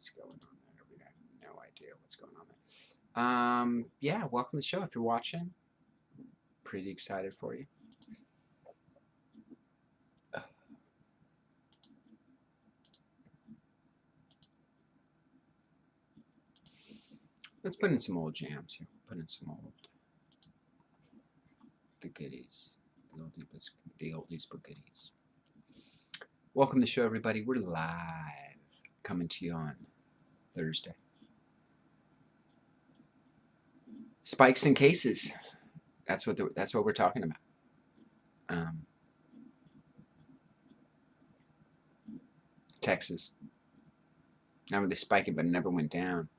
is going on there? We have no idea what's going on there. Yeah, welcome to the show if you're watching. Pretty excited for you. Let's put in some old jams here. Put in some old, the goodies, the oldies but goodies. Welcome to the show, everybody. We're live, coming to you on Thursday. Spikes and cases. That's what we're talking about. Texas. Not really spiking, but it never went down.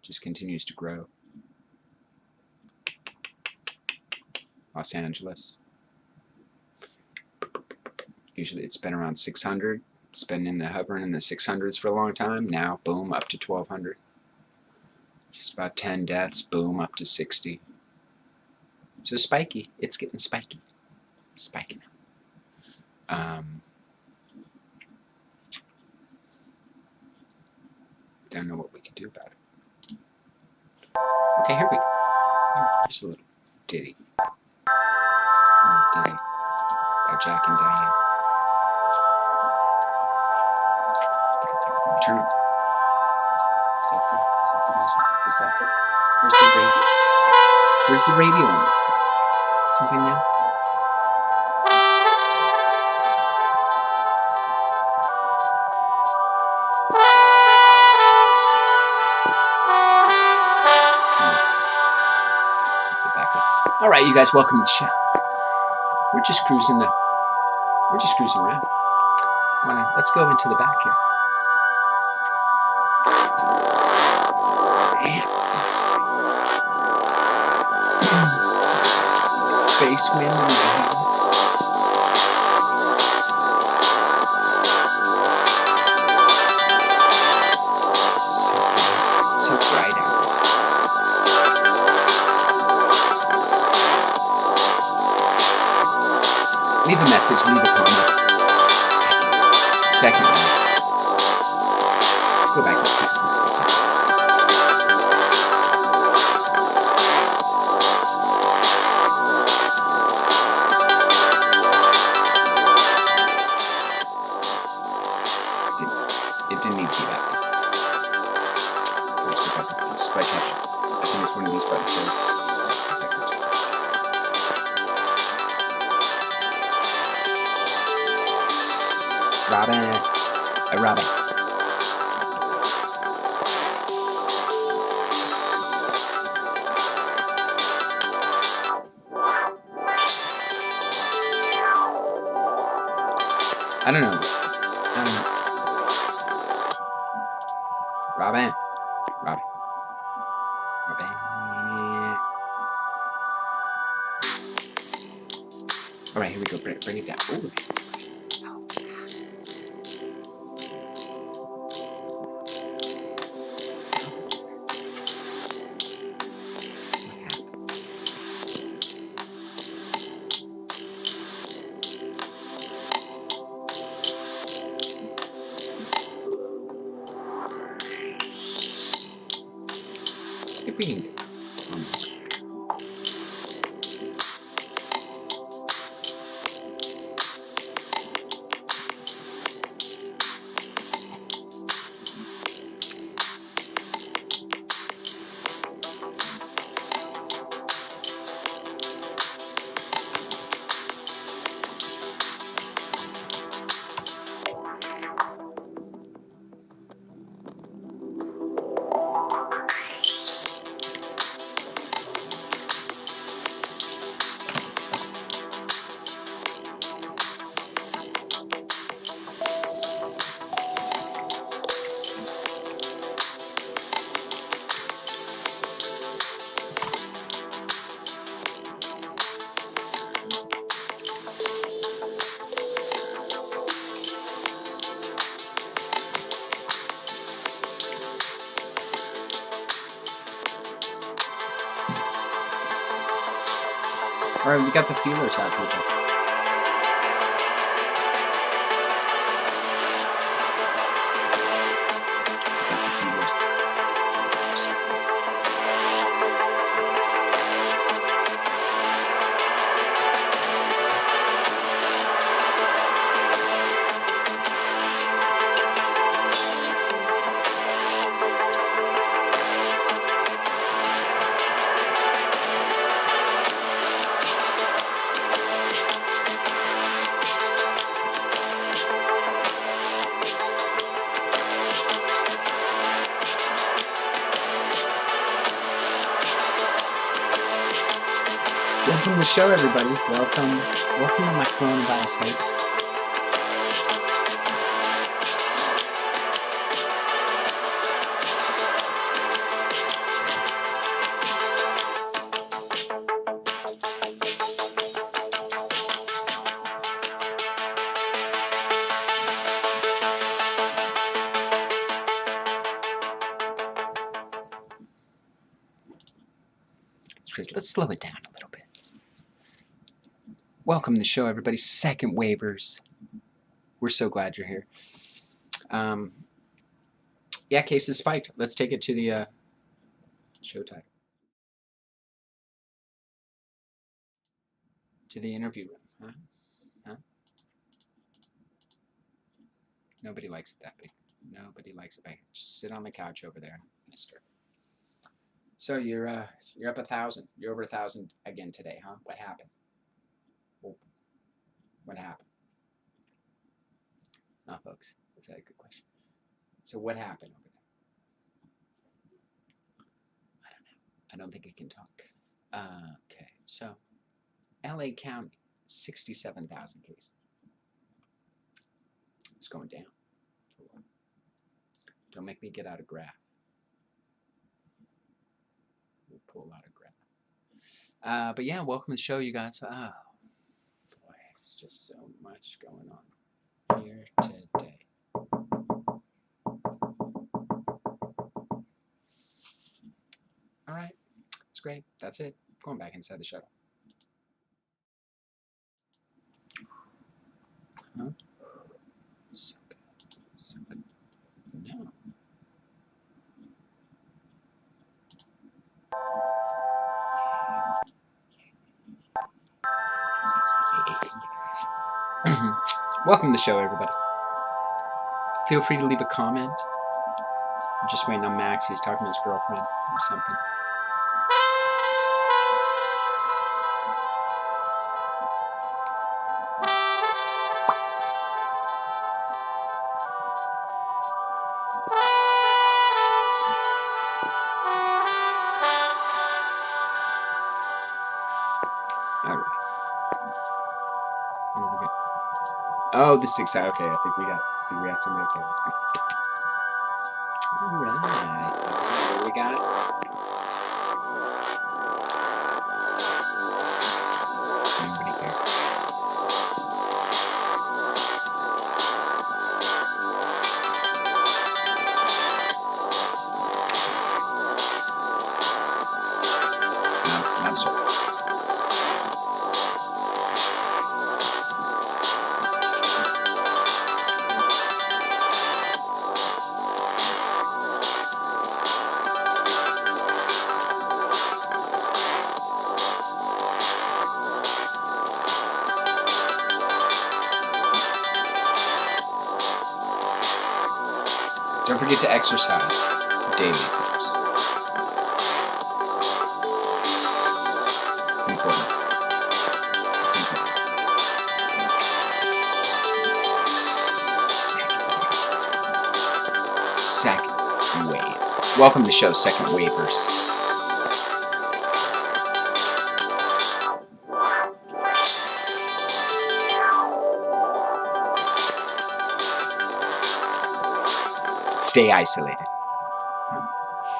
Just continues to grow. Los Angeles. Usually it's been around 600. It's been hovering in the 600s for a long time. Now, boom, up to 1,200. Just about 10 deaths, boom, up to 60. So spiky. It's getting spiky. Spiking. Don't know what we can do about it. Okay, here we go. Here's a little ditty. By Jack and Diane. Turn. Is that the music? Is that the? Where's the radio? Where's the radio on this thing? Something new? All right, you guys, welcome to the show. We're just cruising around. Let's go into the back here. Man, that's exciting. Space wind in my hand. So bright out. Leave a message, leave a comment. Second one. Let's go back to the second one. It didn't need to be that way. Let's go back to the spike catch. I think it's one of these spikes here. Robin. Hey, Robin. I don't know. Robin. All right, here we go. Bring it down. Ooh, that's if we can get All right, we got the feelers out, people. Welcome to the show, everybody. Welcome to my coronavirus hype. Let's slow it down a little bit. Welcome to the show, everybody. Second Waivers. We're so glad you're here. Yeah, cases spiked. Let's take it to the show title. To the interview room. Huh? Nobody likes it that big. Nobody likes it big. Just sit on the couch over there, mister. So you're up 1,000. You're over 1,000 again today, huh? What happened? What happened? Folks, is that a good question? So what happened over there? I don't know. I don't think it can talk. Okay, so LA County, 67,000 cases. It's going down. Don't make me get out a graph. We'll pull out a graph. But yeah, welcome to the show, you guys. Oh, boy, there's just so much going on here today. All right, that's great. That's it. Going back inside the shuttle. Huh? So good. So good. No. Welcome to the show, everybody. Feel free to leave a comment. I'm just waiting on Max. He's talking to his girlfriend or something. All right. Oh, this is exciting. Okay, I think we got somebody. Okay, let's be. All right. What we got? Nobody here. No, not so. Don't forget to exercise daily, folks. It's important. It's important. Second wave. Welcome to the show, Second Waivers. Stay isolated.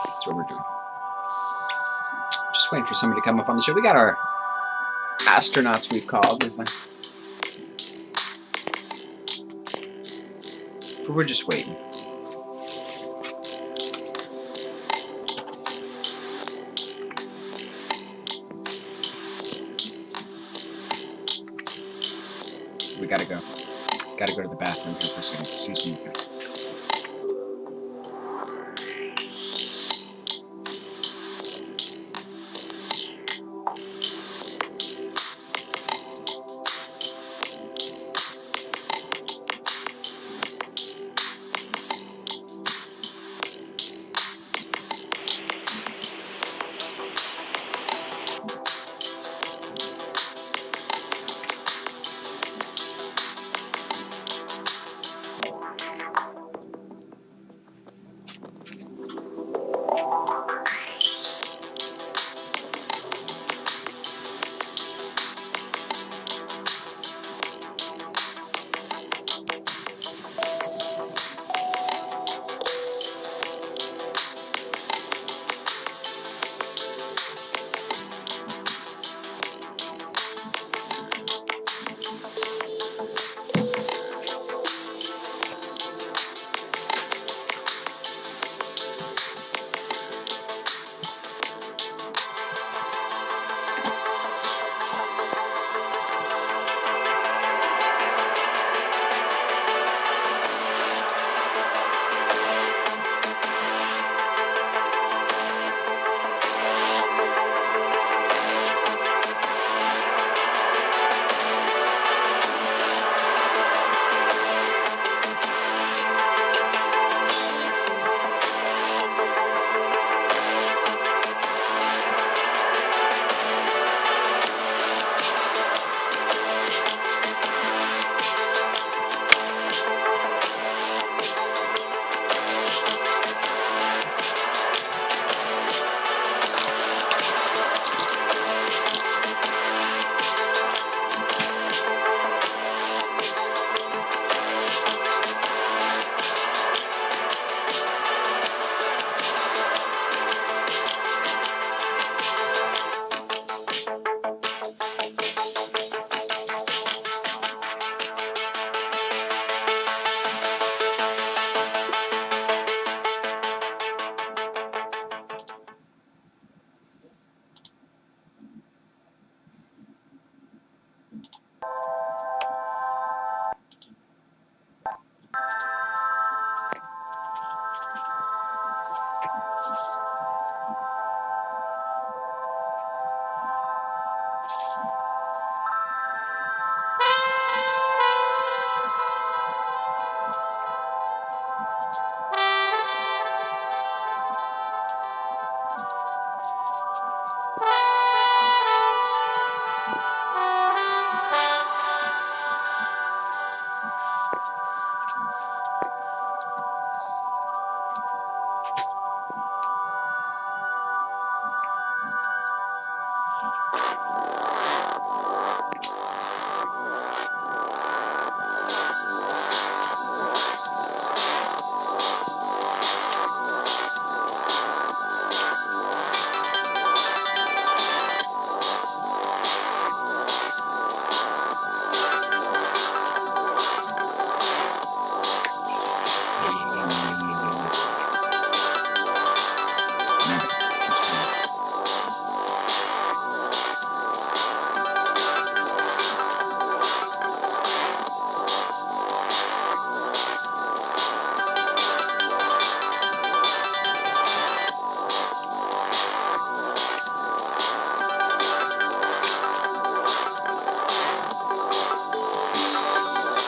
That's what we're doing. Just waiting for somebody to come up on the show. We got our astronauts we've called. But we're just waiting. We gotta go. Gotta go to the bathroom here for a second. Excuse me, guys.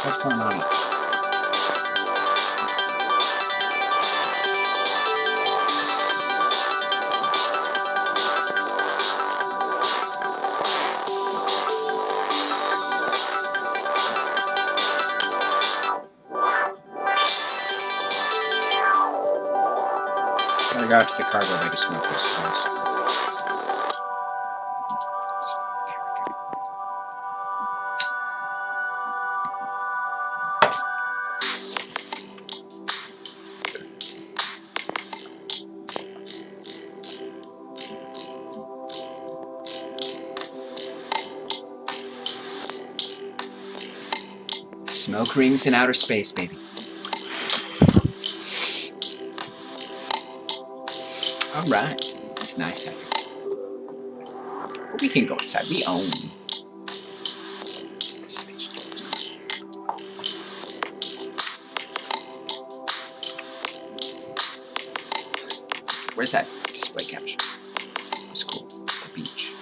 What's going on? Gotta go out to the cargo bay to smoke this place. Smoke rings in outer space, baby. All right, it's nice out here. But we can go inside. We own the space. Where's that display capture? It's cool. The beach.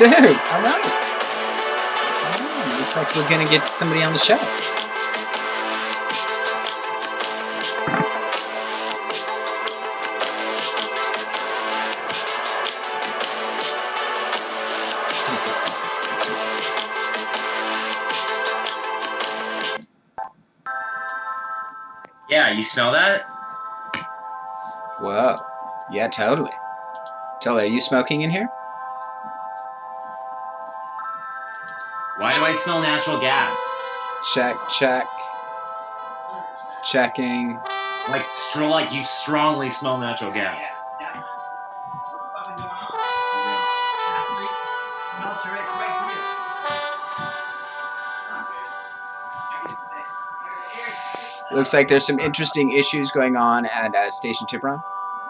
Dude, all right. Looks like we're gonna get somebody on the show. Yeah, you smell that? Whoa. Yeah, totally. Totally. Are you smoking in here? Why do I smell natural gas? Check, check. Checking. Like you strongly smell natural gas. Looks like there's some interesting issues going on at Station Tiburon.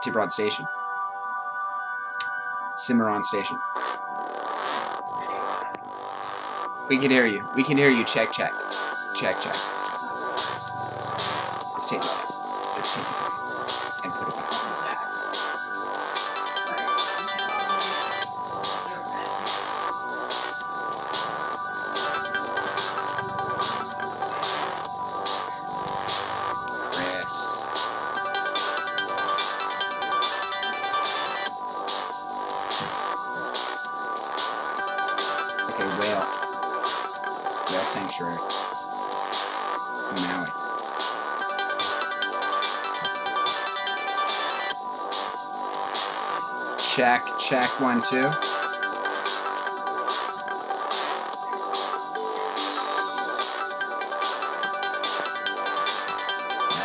Tiburon Station. Cimarron Station. We can hear you. We can hear you. Check, check. Check, check. Let's take it down. Let's take it down. And put it back. Chris. Okay, whale. Whale sanctuary. Maui. Check, check, 1, 2. That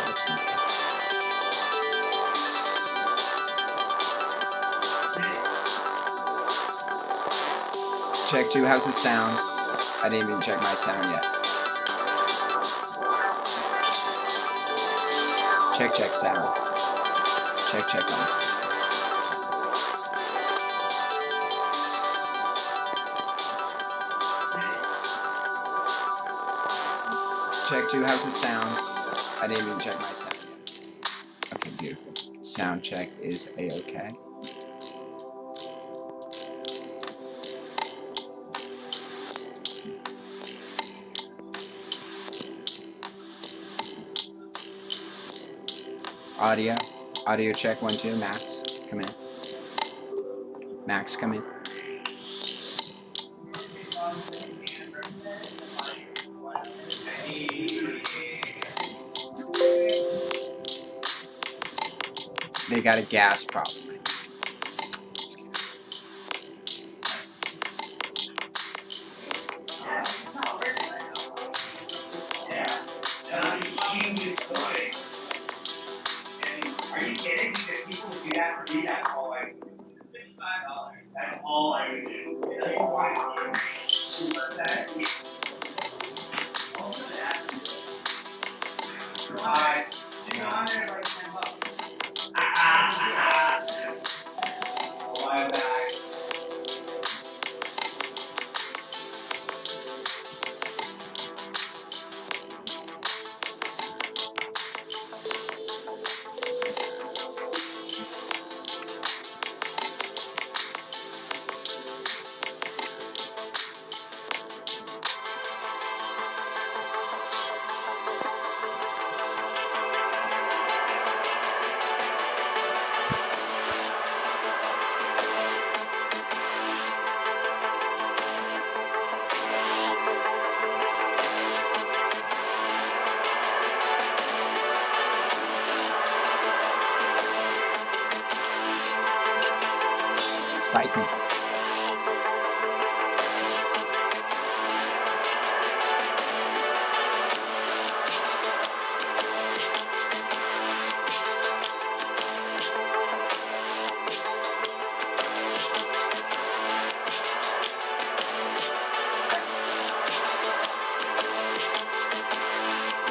looks nice. Check 2, how's the sound? I didn't even check my sound yet. Check, check, sound. Check, check on this. Check 2, how's the sound? I didn't even check my sound yet. Okay, beautiful. Sound check is A-okay. Audio check 1, 2. Max, come in. Max, come in. They got a gas problem, I think. Are you kidding? Because people would do that for me, that's all I would do. $55. That's all I would do. Why? What's that? Why? On there like $10. Why back? Spiky.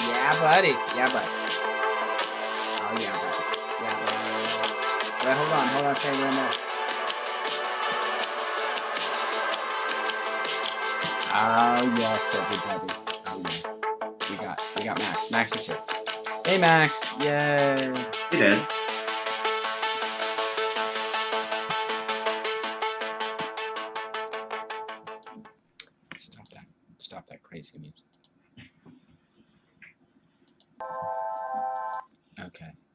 Yeah, buddy. Yeah, buddy. Oh, yeah, buddy. Yeah, buddy. Wait, hold on. Say one more. Oh, yes, everybody. Oh, yeah. We got Max. Max is here. Hey, Max. Yay. You did. Stop that crazy music.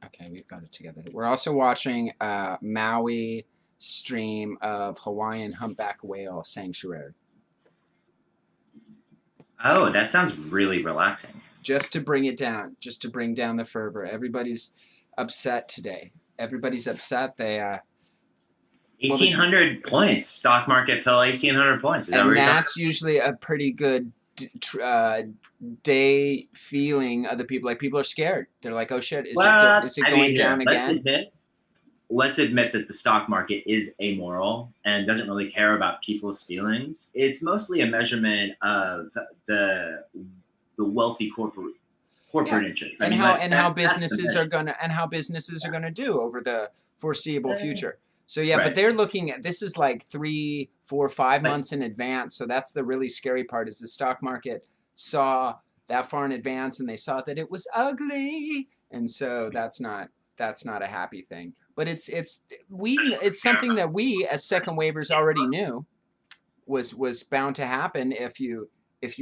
Okay, we've got it together. We're also watching Maui stream of Hawaiian humpback whale sanctuary. Oh, that sounds really relaxing. Just to bring it down, just to bring down the fervor. Everybody's upset today. Everybody's upset. They 1,800 points. Stock market fell 1,800 points. Is that what and you're that's usually a pretty good day feeling of the people. Like, people are scared. They're like, oh shit, is it going down again? Let's admit that the stock market is amoral and doesn't really care about people's feelings. It's mostly a measurement of the wealthy corporate interests. And how businesses are gonna do over the foreseeable future. So yeah, but Right. they're looking at this is like 3, 4, 5 Right. months in advance. So that's the really scary part is the stock market saw that far in advance and they saw that it was ugly. And so that's not a happy thing. But it's something that we as second waivers already knew was bound to happen if you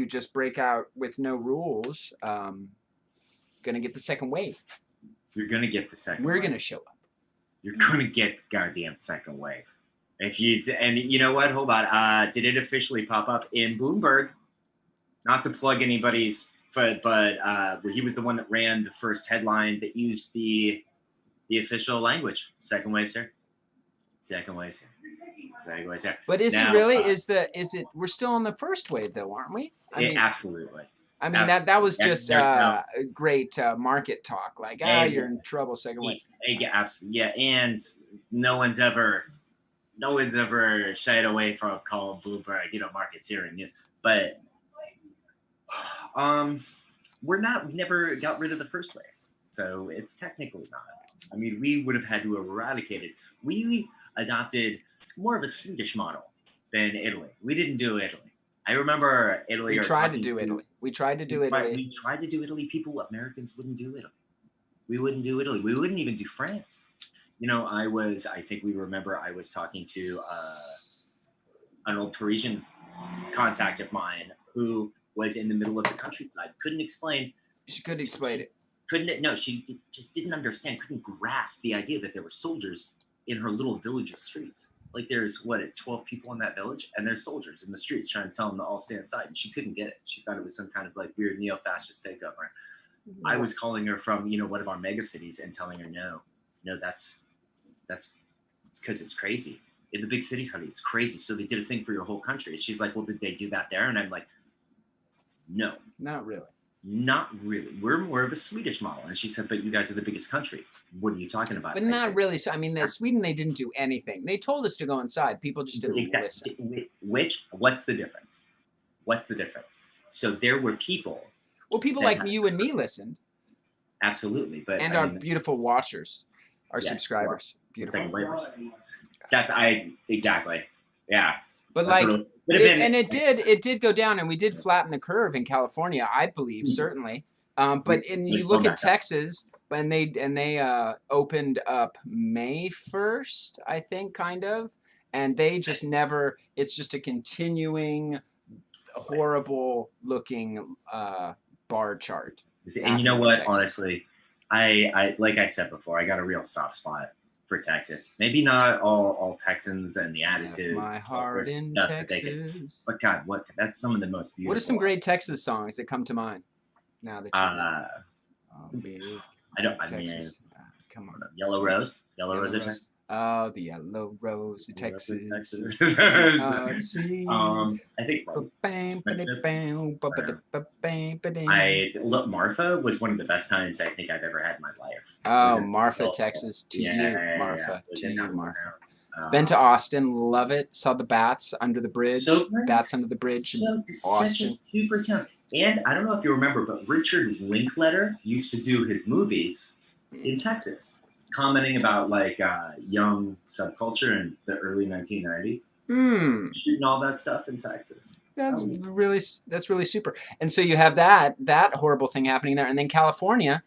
just break out with no rules. Gonna get the second wave. You're gonna get the second. We're wave. gonna show up. You're gonna get the goddamn second wave. If you and you know what? Hold on. Did it officially pop up in Bloomberg? Not to plug anybody's, but he was the one that ran the first headline that used the official language. Second wave, sir. Second wave, sir. Second wave, sir. But is Now, it really? Is it? We're still on the first wave though, aren't we? Absolutely. I mean that was just no. great market talk. Like you're in trouble. Second wave. Absolutely, yeah. And no one's ever shied away from calling Bloomberg, markets here and news. But we never got rid of the first wave, so it's technically not. I mean, we would have had to eradicate it. We adopted more of a Swedish model than Italy. We didn't do Italy. I remember Italy. We tried to do Italy. We tried to do Italy. We tried to do Italy. Americans wouldn't do Italy. We wouldn't do Italy. We wouldn't even do France. I think we remember I was talking to an old Parisian contact of mine who was in the middle of the countryside. Couldn't explain. She couldn't explain it. Just didn't understand, couldn't grasp the idea that there were soldiers in her little village's streets. Like there's 12 people in that village, and there's soldiers in the streets trying to tell them to all stay inside. And she couldn't get it. She thought it was some kind of like weird neo-fascist takeover. I was calling her from one of our mega cities and telling her no, that's it's because it's crazy. In the big cities, honey, it's crazy. So they did a thing for your whole country. She's like, well, did they do that there? And I'm like, no, not really. Not really. We're more of a Swedish model. And she said, but you guys are the biggest country. What are you talking about? But not really. So, I mean, Sweden, they didn't do anything. They told us to go inside. People just didn't listen. What's the difference? So there were people. Well, people like you and me listened. Absolutely. And our beautiful watchers, our subscribers. Beautiful. Exactly. Yeah. But it did go down, and we did flatten the curve in California, I believe, certainly. But you look at Texas, and they opened up May 1st, I think, kind of, and they just never. It's just a continuing, horrible looking bar chart. And you know what? Texas. Honestly, I like I said before, I got a real soft spot for Texas. Maybe not all Texans and the attitude. My heart in Texas. But God, that's some of the most beautiful. What are some great Texas songs that come to mind? Now that come on. Yellow Rose of Texas. Oh, the Yellow Rose of Texas. I think Marfa was one of the best times I think I've ever had in my life. Oh, Marfa, Texas. To you, Marfa. Been to Austin, love it. Saw the bats under the bridge. Bats under the bridge. Such a super town. And I don't know if you remember, but Richard Linklater used to do his movies in Texas, commenting about like young subculture in the early 1990s. Shooting all that stuff in Texas. That's really super. And so you have that horrible thing happening there, and then California,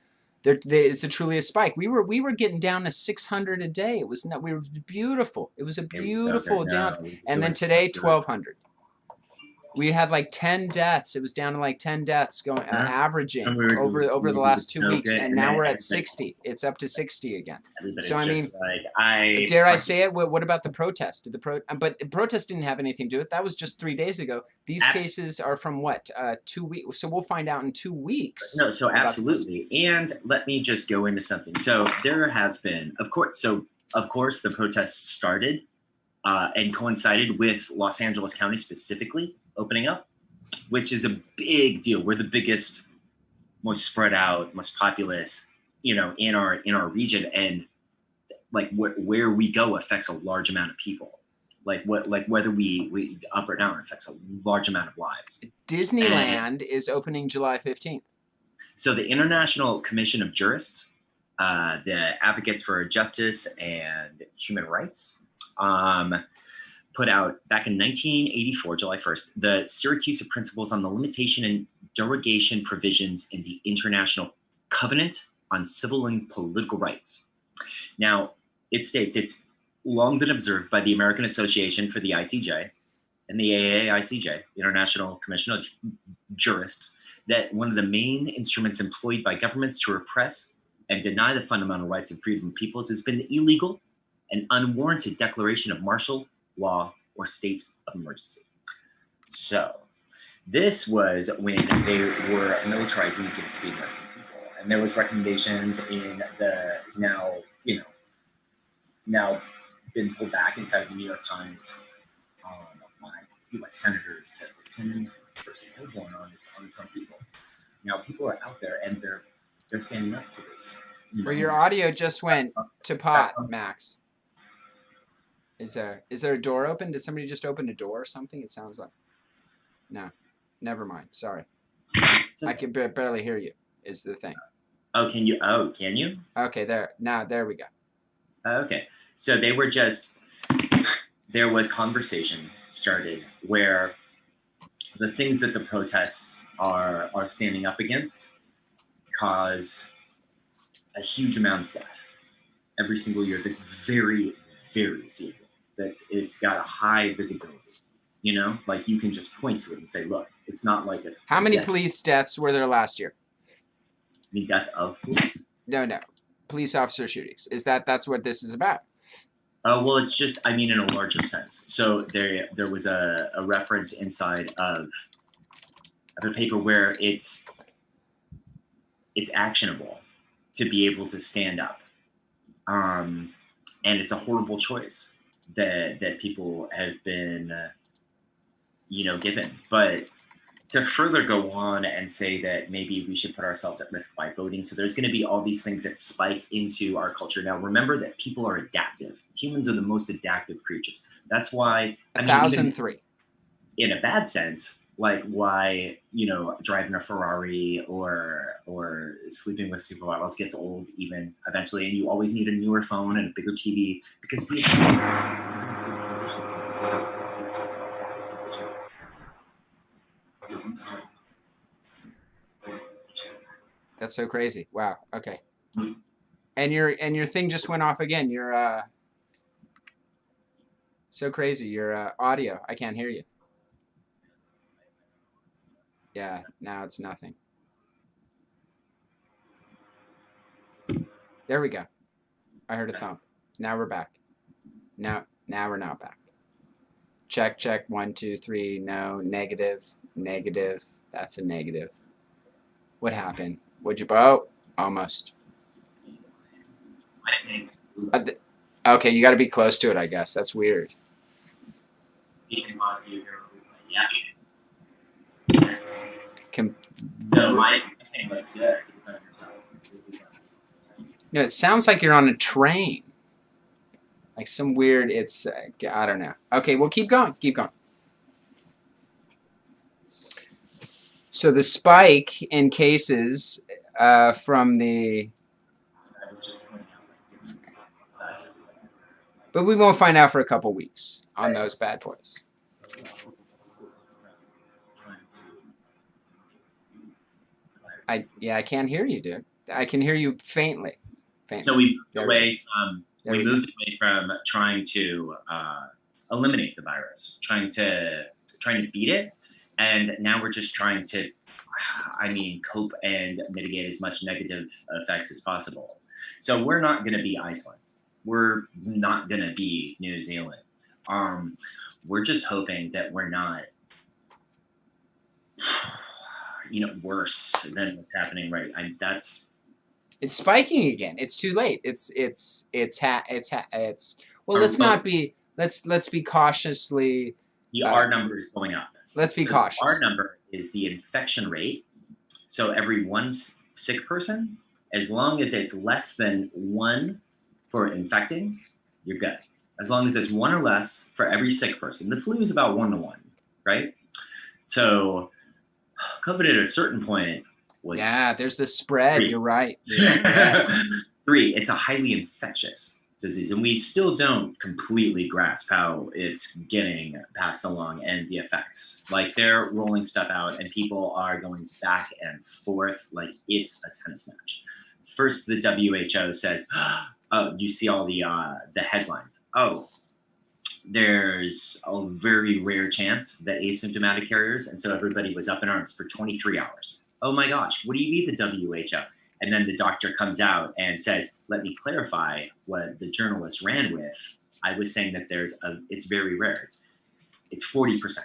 it's truly a spike. We were getting down to 600 a day. It was beautiful. It was a beautiful down. And then today 1,200. We had like 10 deaths. It was down to like 10 deaths going averaging over the last 2 weeks, and now we're at 60. It's up to 60 again. So dare I say it? What about the protest? But the protest didn't have anything to do with it. That was just 3 days ago. These cases are from what 2 weeks. So we'll find out in 2 weeks. No, so absolutely. And let me just go into something. So there has been, of course, the protests started and coincided with Los Angeles County specifically opening up, which is a big deal. We're the biggest, most spread out, most populous, in our region, and like where we go affects a large amount of people. Whether we up or down affects a large amount of lives. Disneyland is opening July 15th. So the International Commission of Jurists, the advocates for justice and human rights, put out back in 1984, July 1st, the Syracuse Principles on the Limitation and Derogation Provisions in the International Covenant on Civil and Political Rights. Now, it states it's long been observed by the American Association for the ICJ and the AAICJ, the International Commission of Jurists, that one of the main instruments employed by governments to repress and deny the fundamental rights and freedom of peoples has been the illegal and unwarranted declaration of martial law or state of emergency. So this was when they were militarizing against the American people. And there was recommendations in the now been pulled back inside the New York Times by U.S. senators to attend person airborne on some people. Now people are out there and they're standing up to this. Where your audio just went to pot, Max. Is there a door open? Did somebody just open a door or something? It sounds like. No, never mind. Sorry, I can barely hear you. Is the thing. Oh, can you? Oh, can you? Okay, there. Now there we go. Okay, so they were just. There was conversation started where the things that the protests are standing up against cause a huge amount of death every single year. That's very, very serious. It's got a high visibility, like you can just point to it and say, look, it's not like a. How many police deaths were there last year? The death of police? No. Police officer shootings. That's what this is about? Oh, well, it's just, in a larger sense. So there was a reference inside of a paper where it's actionable to be able to stand up. And it's a horrible choice that people have been, given. But to further go on and say that maybe we should put ourselves at risk by voting. So there's going to be all these things that spike into our culture. Now, remember that people are adaptive. Humans are the most adaptive creatures. That's why 1003. In a bad sense, like why, driving a Ferrari or sleeping with supermodels gets old even eventually. And you always need a newer phone and a bigger TV because we That's so crazy. Wow. Okay. And your thing just went off again. Your so crazy. Your audio. I can't hear you. Yeah. Now it's nothing. There we go. I heard a thump. Now we're back. Now we're not back. Check. 1, 2, 3. No. Negative. That's a negative. What happened? Would you bow? Almost. Okay, you got to be close to it, I guess. That's weird. No, it sounds like you're on a train. Like some weird, I don't know. Okay, well, keep going. So the spike in cases from the... But we won't find out for a couple weeks on those bad boys. I can't hear you, dude. I can hear you faintly. So we moved away from trying to eliminate the virus, trying to beat it, and now we're just trying to, cope and mitigate as much negative effects as possible. So we're not going to be Iceland. We're not going to be New Zealand. We're just hoping that we're not, worse than what's happening right. It's spiking again. It's too late. Let's be cautiously. The R number is going up. Let's be cautious. R number is the infection rate. So every one sick person, as long as it's less than 1 for infecting, you're good. As long as it's 1 or less for every sick person. The flu is about 1 to 1, right? So COVID at a certain point was... Yeah, there's the spread. 3. You're right. 3, it's a highly infectious. disease, and we still don't completely grasp how it's getting passed along and the effects. Like they're rolling stuff out, and people are going back and forth like it's a tennis match. First, the WHO says, "Oh, you see all the headlines. Oh, there's a very rare chance that asymptomatic carriers," and so everybody was up in arms for 23 hours. Oh my gosh, what do you mean the WHO? And then the doctor comes out and says, let me clarify what the journalist ran with. I was saying that it's very rare. It's 40%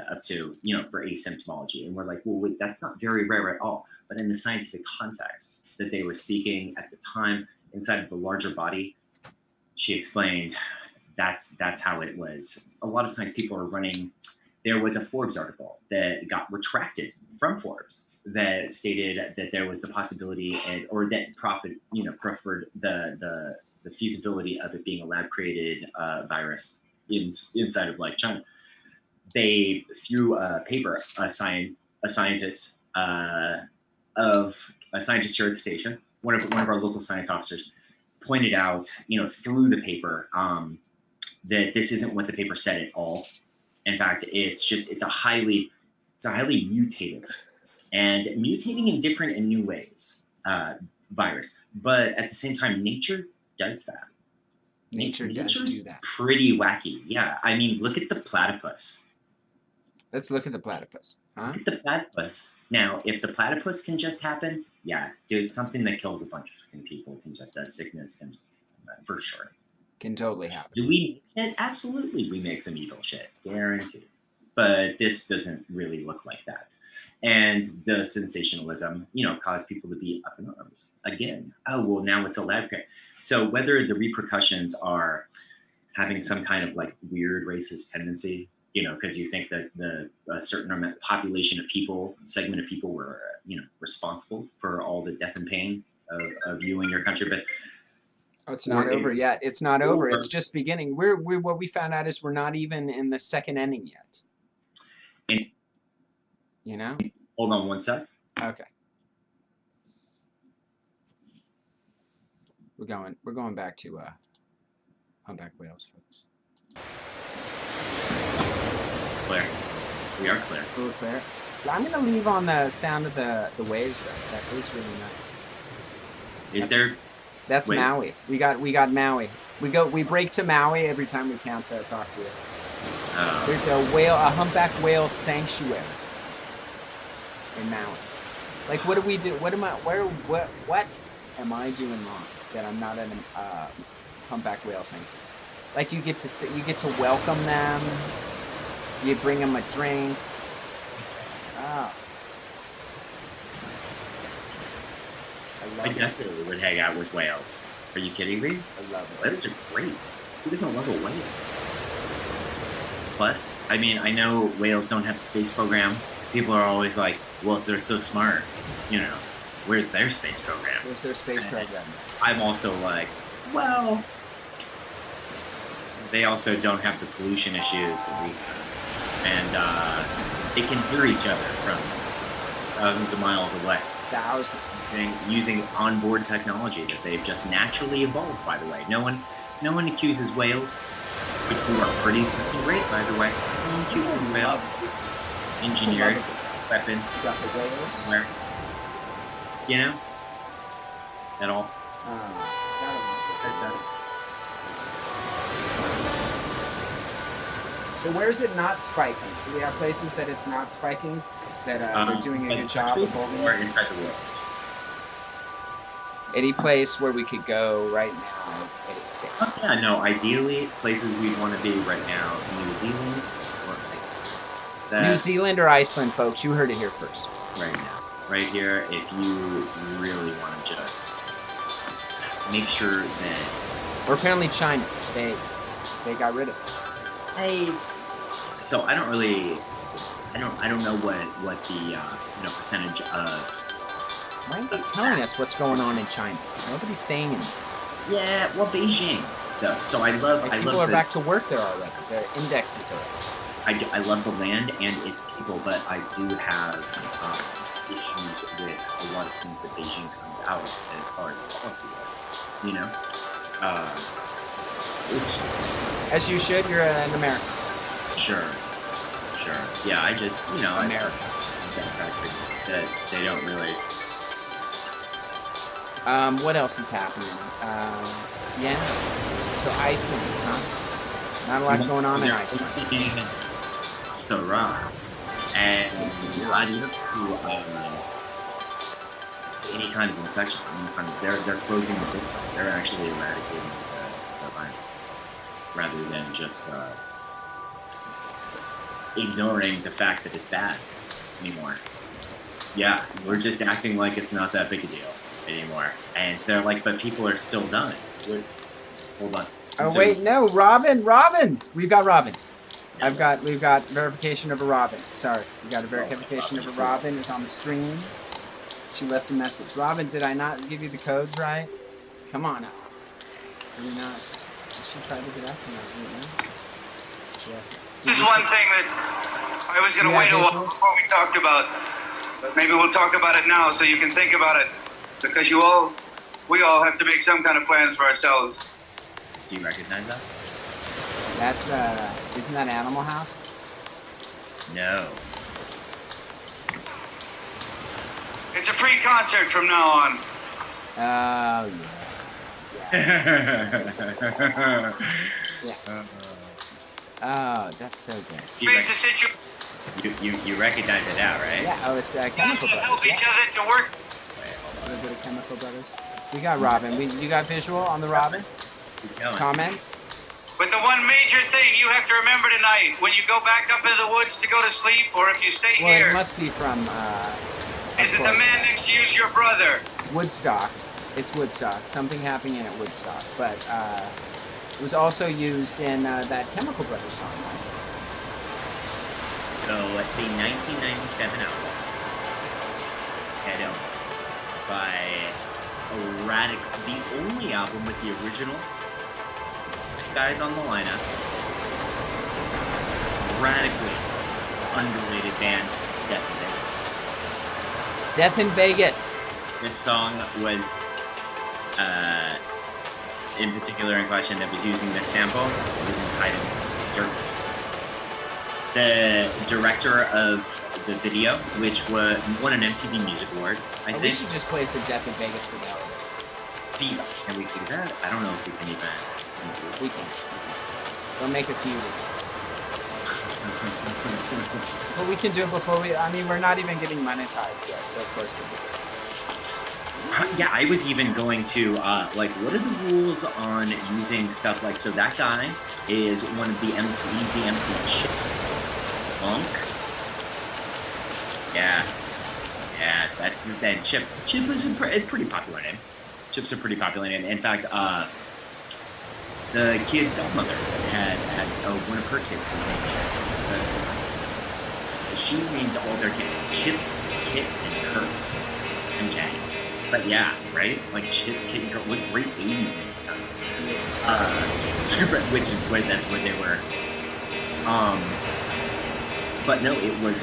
up to, for asymptomology. And we're like, well, wait, that's not very rare at all. But in the scientific context that they were speaking at the time inside of the larger body, she explained that's how it was. A lot of times people are running. There was a Forbes article that got retracted from Forbes that stated that there was the possibility or that preferred the feasibility of it being a lab created here of China. They threw a paper, a scientist here at the station, one of our local science officers, pointed out, through the paper, that this isn't what the paper said at all. In fact, it's a highly mutative and mutating in different and new ways virus. But at the same time, nature does that. Nature does do that. Pretty wacky. Yeah. I mean, look at the platypus. Let's look at the platypus. Huh? Look at the platypus. Now, if the platypus can just happen, yeah, dude, something that kills a bunch of fucking people can just, sickness can just happen, for sure. Can totally happen. Do we make it? Absolutely, we make some evil shit. Guaranteed. But this doesn't really look like that. And the sensationalism, caused people to be up in arms again. Oh, well, now it's a lab create. So whether the repercussions are having some kind of like weird racist tendency, because you think that a certain population of people, segment of people were, responsible for all the death and pain of you and your country. But it's not over yet. It's not over. It's just beginning. We're what we found out is we're not even in the second inning yet. Hold on one sec. Okay. We're going back to humpback whales, folks. Clear. We are clear. We're clear. I'm gonna leave on the sound of the waves though. That is really nice. That's Wait. Maui. We got Maui. We break to Maui every time we can to talk to you. There's a humpback whale sanctuary in Maui. Like, what do we do? What am I doing wrong that I'm not in a humpback whale sanctuary? Like, you get to welcome them. You bring them a drink. Oh. I definitely would hang out with whales. Are you kidding me? I love it. Whales are great. Who doesn't love a whale? Plus, I mean, I know whales don't have a space program. People are always like, well, if they're so smart, where's their space program? Where's their space program? I'm also like, well, they also don't have the pollution issues that we have. And they can hear each other from thousands of miles away. Thousands. Using onboard technology that they've just naturally evolved, by the way. No one accuses whales, who are pretty fucking great, by the way. No one accuses whales. Engineered weapons. You got the whales. Where? At all. So where is it not spiking? Do we have places that it's not spiking? That they're doing a good job of holding or inside the world? Any place where we could go right now and it's safe? Yeah, no. Ideally, places we'd want to be right now: New Zealand or Iceland. New Zealand or Iceland, folks. You heard it here first. Right now, right here. If you really want to just make sure that, or apparently China, they got rid of it. So I don't know what the percentage of. Why aren't they telling us what's going on in China? Nobody's saying anything. Yeah, well, Beijing though. So I love. People are back to work there already. Their indexes already. I love the land and its people, but I do have issues with a lot of things that Beijing comes out as far as policy, Which, As you should. You're an American. sure. Yeah, I just, America. Democratic figures that they don't really. What else is happening? Yeah. So Iceland, huh? Not a lot going on in Iceland. Sarah. And to any kind of infection, they're closing the books. They're actually eradicating the virus rather than just ignoring the fact that it's bad anymore. Yeah, we're just acting like it's not that big a deal anymore. And they're like, but people are still dying. Hold on. Oh So- wait, no, Robin. We've got Robin. We've got verification of a Robin. Sorry, we got a verification of a Robin. It's on the stream. She left a message. Robin, did I not give you the codes right? Come on now. Did we not? Did she try to get up? No. She hasn't. This is one thing that I was going to Yeah, wait a while visuals. before we talked about, but maybe we'll talk about it now so you can think about it, because we all have to make some kind of plans for ourselves. Do you recognize that? That's isn't that Animal House? No. It's a pre-concert from now on. Oh yeah. Oh, that's so good. You, Makes the rec- situation you recognize it now, right? Yeah. Oh, it's to Chemical help Brothers. each Yeah. other to work. Wait, A hold little bit of Chemical Brothers. We got Robin. You got visual on the Robin? on. Keep going. Comments? But the one major thing you have to remember tonight, when you go back up into the woods to go to sleep, or if you stay Well, here, it must be from. is that the man next to you is your brother. Woodstock. It's Woodstock. Something happening at Woodstock, but it was also used in that Chemical Brothers song. So, the 1997 album, Head Elves, by the only album with the original guys on the lineup, radically underrated band, Death and Vegas. Death in Vegas. This song was, in particular in question, that was using this sample. It was entitled Dirt. The director of the video, which won an MTV Music Award, I We think. should just play some Death in Vegas for the hell Feet. Can we do that? I don't know if we can even. We can. Don't make us muted. But we can do it before we. I mean, we're not even getting monetized yet, so of course we can. Yeah, I was even going to what are the rules on using stuff like? So that guy is one of the MCs. He's the MC Chip Monk. Yeah, that's his name. Chip. Chip was a pretty popular name. Chip's a pretty popular name. In fact, the kid's godmother had one of her kids was named Chip. She named all their kids Chip, Kit, and Kurt, and Jay. But yeah, right? Like Chip, Kit, and Kurt. What great 80s names. Which is what that's what they were. But no, it was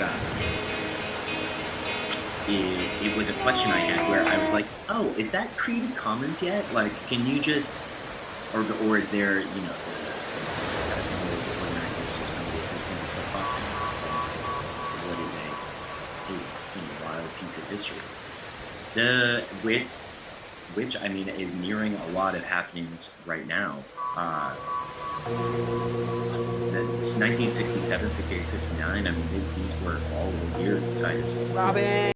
it was a question I had where I was like, oh, is that Creative Commons yet? Like, can you just, or is there, the festival organizers or somebody, is there some stuff up there? What is a wild piece of history? Which I mean is mirroring a lot of happenings right now. 1967, 68, 69. I mean, these were all the years inside of Robin.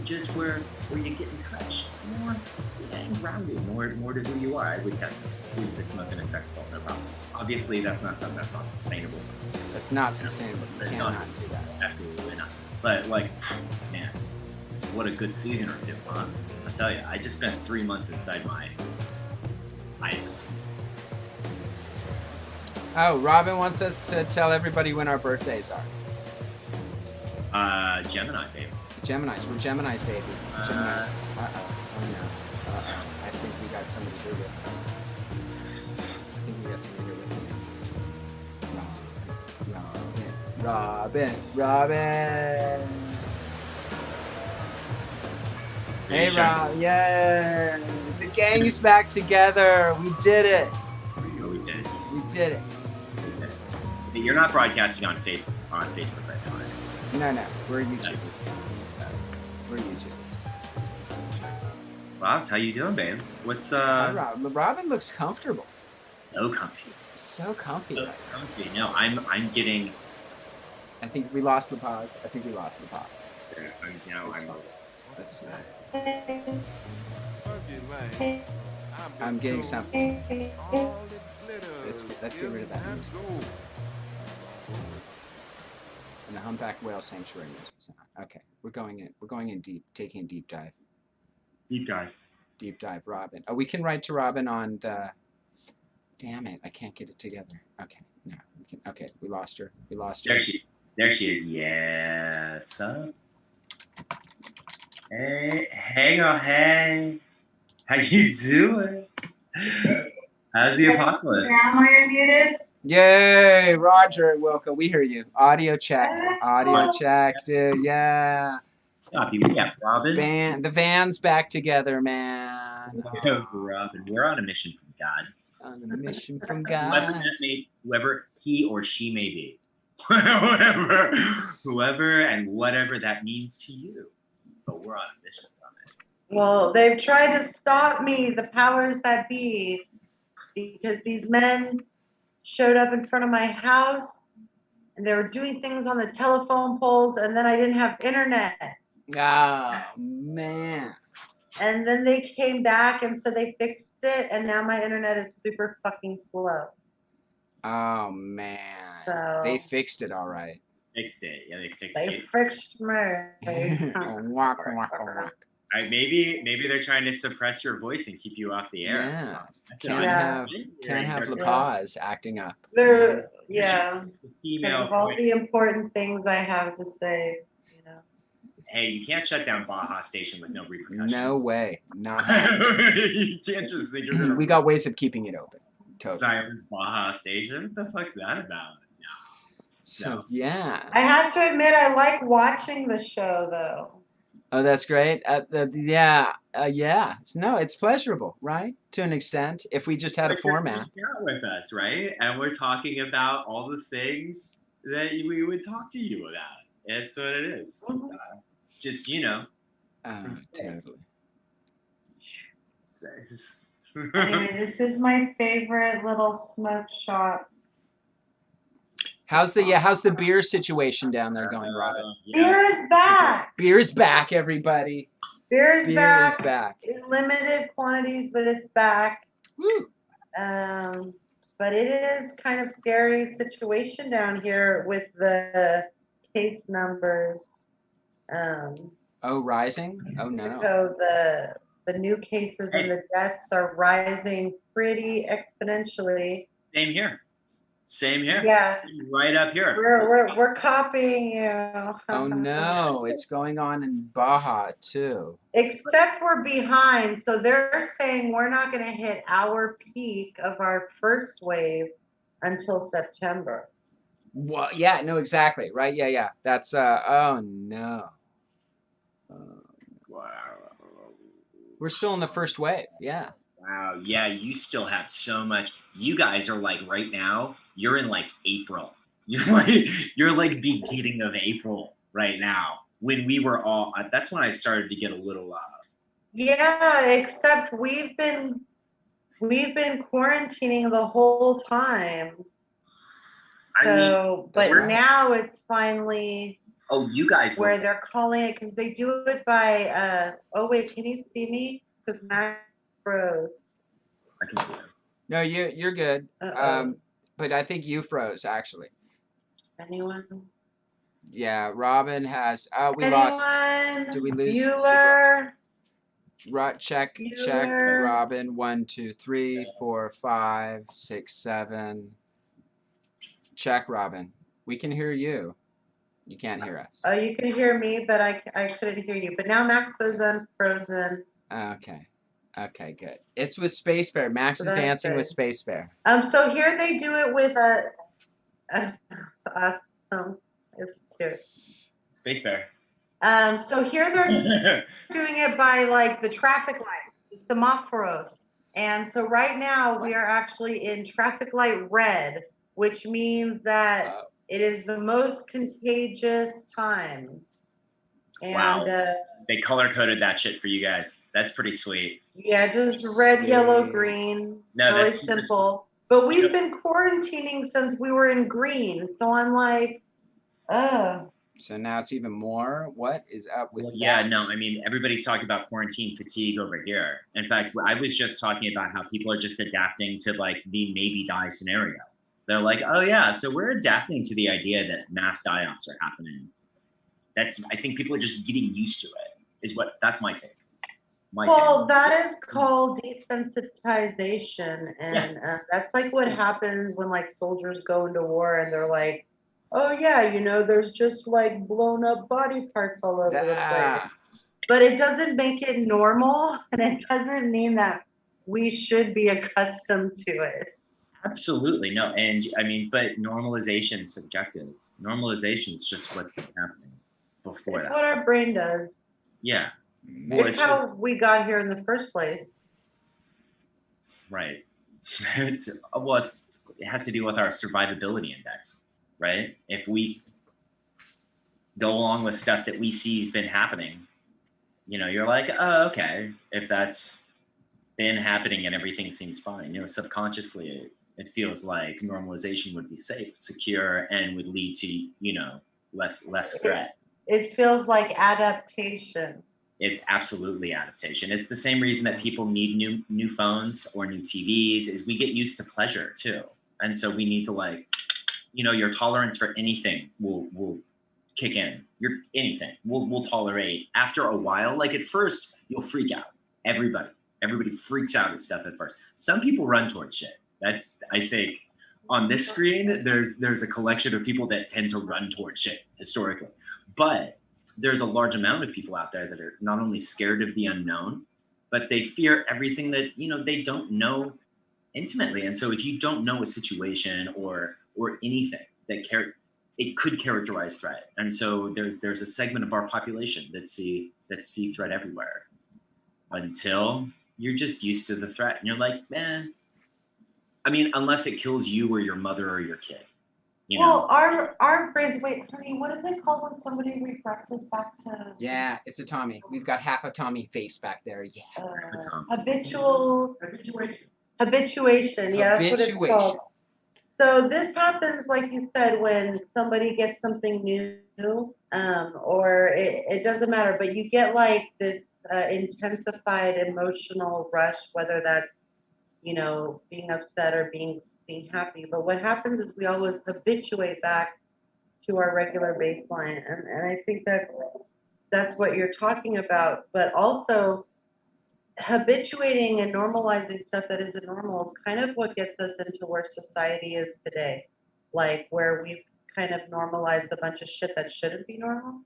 just where you get in touch, more grounded, more to who you are. I would tell you, 6 months in a sex cult, no problem. Obviously, that's not sustainable. That's not sustainable. You It's cannot not do that. Absolutely not. But like, man, what a good season or two, huh? I tell you, I just spent 3 months inside my island. Oh, Robin wants us to tell everybody when our birthdays are. Gemini, babe. Geminis. We're Geminis, baby. Geminis. Uh-oh. Oh, no. Uh-oh. I think we got somebody here with us. Robin. Hey, Rob. Yay. The gang is back together. We did it. Oh, we did. We did it. You're not broadcasting on Facebook right now, No. We're YouTubers. We're YouTubers. Bobs, how you doing, babe? What's Robin looks comfortable. So comfy. So comfy. So comfy. No, I'm getting. I think we lost the pause. Let's see. I'm getting something. Let's get rid of that music. And the humpback whale sanctuary music sound. Okay, we're going in deep, taking a deep dive. Deep dive, Robin. Oh, we can write to Robin on the. Damn it! I can't get it together. Okay, no, we can. Okay, we lost her. There she is. Yes. Hey, girl. Hey. How you doing? How's the apocalypse? Am I unmuted? Yay, Roger, welcome. We hear you. Audio check, dude. Yeah. Copy. We got Robin. The van's back together, man. Robin. We're on a mission from God. On a mission from God. Whoever he or she may be. whoever and whatever that means to you. But we're on a mission from it. Well, they've tried to stop me, the powers that be, because these men showed up in front of my house and they were doing things on the telephone poles, and then I didn't have internet. Oh, man. And then they came back and so they fixed it, and now my internet is super fucking slow. Oh, man. So, they fixed it all right. Fixed it. Yeah, they fixed they it. fixed me. Walk. Maybe they're trying to suppress your voice and keep you off the air. Yeah. That's Can't have La Paz acting up. They're, yeah. The female Of all voice. the important things I have to say, Hey, you can't shut down Baja Station with no repercussions. No way. Not happening. You can't just think you're gonna We got ways of keeping it open. Totally. silence Baja Station. What the fuck's that about? So, yeah. I have to admit, I like watching the show, though. Oh, that's great. Yeah. No, it's pleasurable, right? To an extent, if we just had a format. You're out with us, right? And we're talking about all the things that we would talk to you about. That's what it is. Just, Totally. Space. Anyway, this is my favorite little smoke shop. How's the beer situation down there going, Robin? Beer is back. Beer's back, everybody. Beer is Beer is back. back. In limited quantities, but it's back. Woo. But it is kind of scary situation down here with the case numbers. Rising? Oh no. So the new cases and the deaths are rising pretty exponentially. Same here. Yeah. Right up here. We're copying you. Oh no, it's going on in Baja too. Except we're behind. So they're saying we're not going to hit our peak of our first wave until September. Well, yeah, no, exactly. Right. Yeah. That's oh no. Wow. We're still in the first wave. Yeah. Wow. Yeah, you still have so much. You guys are like right now, you're in like April. You're like beginning of April right now. When we were all that's when I started to get a little Yeah, except we've been quarantining the whole time. So, but now it's finally Oh, you guys where will. they're calling it because they do it by. Oh wait, can you see me? Because Max froze. I can see it. No, you're good. Uh-oh. But I think you froze actually. Anyone? Yeah, Robin has. Oh, we Anyone? lost. Did we lose? Bueller. Check. Bueller. Robin. 1, 2, 3, 4, 5, 6, 7. Check, Robin. We can hear you. You can't hear us. Oh, you can hear me, but I couldn't hear you. But now Max is unfrozen. Okay. Okay, good. It's with Space Bear. Max is dancing with Space Bear. So here they do it with it's cute. Space Bear. So here they're doing it by like the traffic light, the semaphoros. And so right now we are actually in traffic light red, which means that it is the most contagious time. And Wow. They color coded that shit for you guys. That's pretty sweet. Yeah, just red, yellow, green. No, really that's simple. But we've been quarantining since we were in green. So I'm like, So now it's even more. What is up with that? No, I mean, everybody's talking about quarantine fatigue over here. In fact, I was just talking about how people are just adapting to like the maybe die scenario. They're like, oh yeah, so we're adapting to the idea that mass die-offs are happening. I think people are just getting used to it, that's my take. That is called desensitization. And that's like what happens when like soldiers go into war and they're like, oh yeah, there's just like blown up body parts all over the place. But it doesn't make it normal, and it doesn't mean that we should be accustomed to it. Absolutely no, and I mean, but normalization is subjective. Normalization is just what's been happening before it's what our brain does. Yeah. It's how we got here in the first place. Right. It has to do with our survivability index, right? If we go along with stuff that we see has been happening, you're like, oh, okay. If that's been happening and everything seems fine, subconsciously it feels like normalization would be safe, secure, and would lead to, less threat. It feels like adaptation. It's absolutely adaptation. It's the same reason that people need new phones or new TVs is we get used to pleasure too. And so we need to your tolerance for anything will kick in. Anything we'll tolerate after a while. Like at first you'll freak out. Everybody freaks out at stuff at first. Some people run towards shit. That's, I think, on this screen, there's a collection of people that tend to run towards shit historically. But there's a large amount of people out there that are not only scared of the unknown, but they fear everything that, they don't know intimately. And so if you don't know a situation or anything it could characterize threat. And so there's a segment of our population that see threat everywhere until you're just used to the threat. And you're like, man, I mean, unless it kills you or your mother or your kid. Well, our brains. Wait, honey, what is it called when somebody regresses back to? Yeah, it's a Tommy. We've got half a Tommy face back there. Yeah. Habituation. Yeah, that's what it's called. So this happens, like you said, when somebody gets something new, or it doesn't matter, but you get like this intensified emotional rush, whether that's being upset or being happy. But what happens is we always habituate back to our regular baseline. And I think that's what you're talking about. But also habituating and normalizing stuff that isn't normal is kind of what gets us into where society is today. Like where we've kind of normalized a bunch of shit that shouldn't be normal.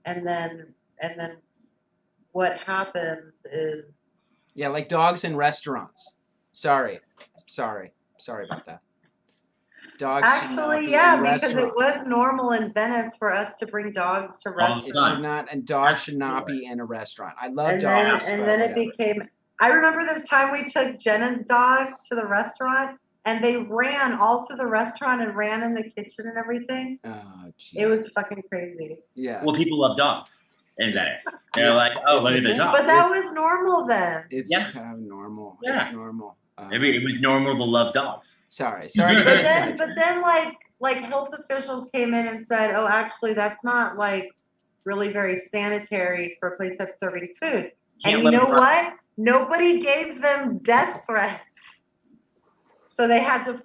And then what happens is like dogs in restaurants. Sorry about that. Dogs. Actually, because it was normal in Venice for us to bring dogs to restaurants. It should not, and dogs should not be in a restaurant. I love dogs. And then it became. I remember this time we took Jenna's dogs to the restaurant, and they ran all through the restaurant and ran in the kitchen and everything. Oh, Jesus. It was fucking crazy. Yeah. Well, people love dogs in Venice. They're like, oh, look at the dog. But that was normal then. It's kind of normal. Yeah. It's normal. Maybe it was normal to love dogs. Sorry. But then, like like health officials came in and said, oh, actually, that's not like really very sanitary for a place that's serving food. Can't And let you know them run. what? Nobody gave them death threats. So they had to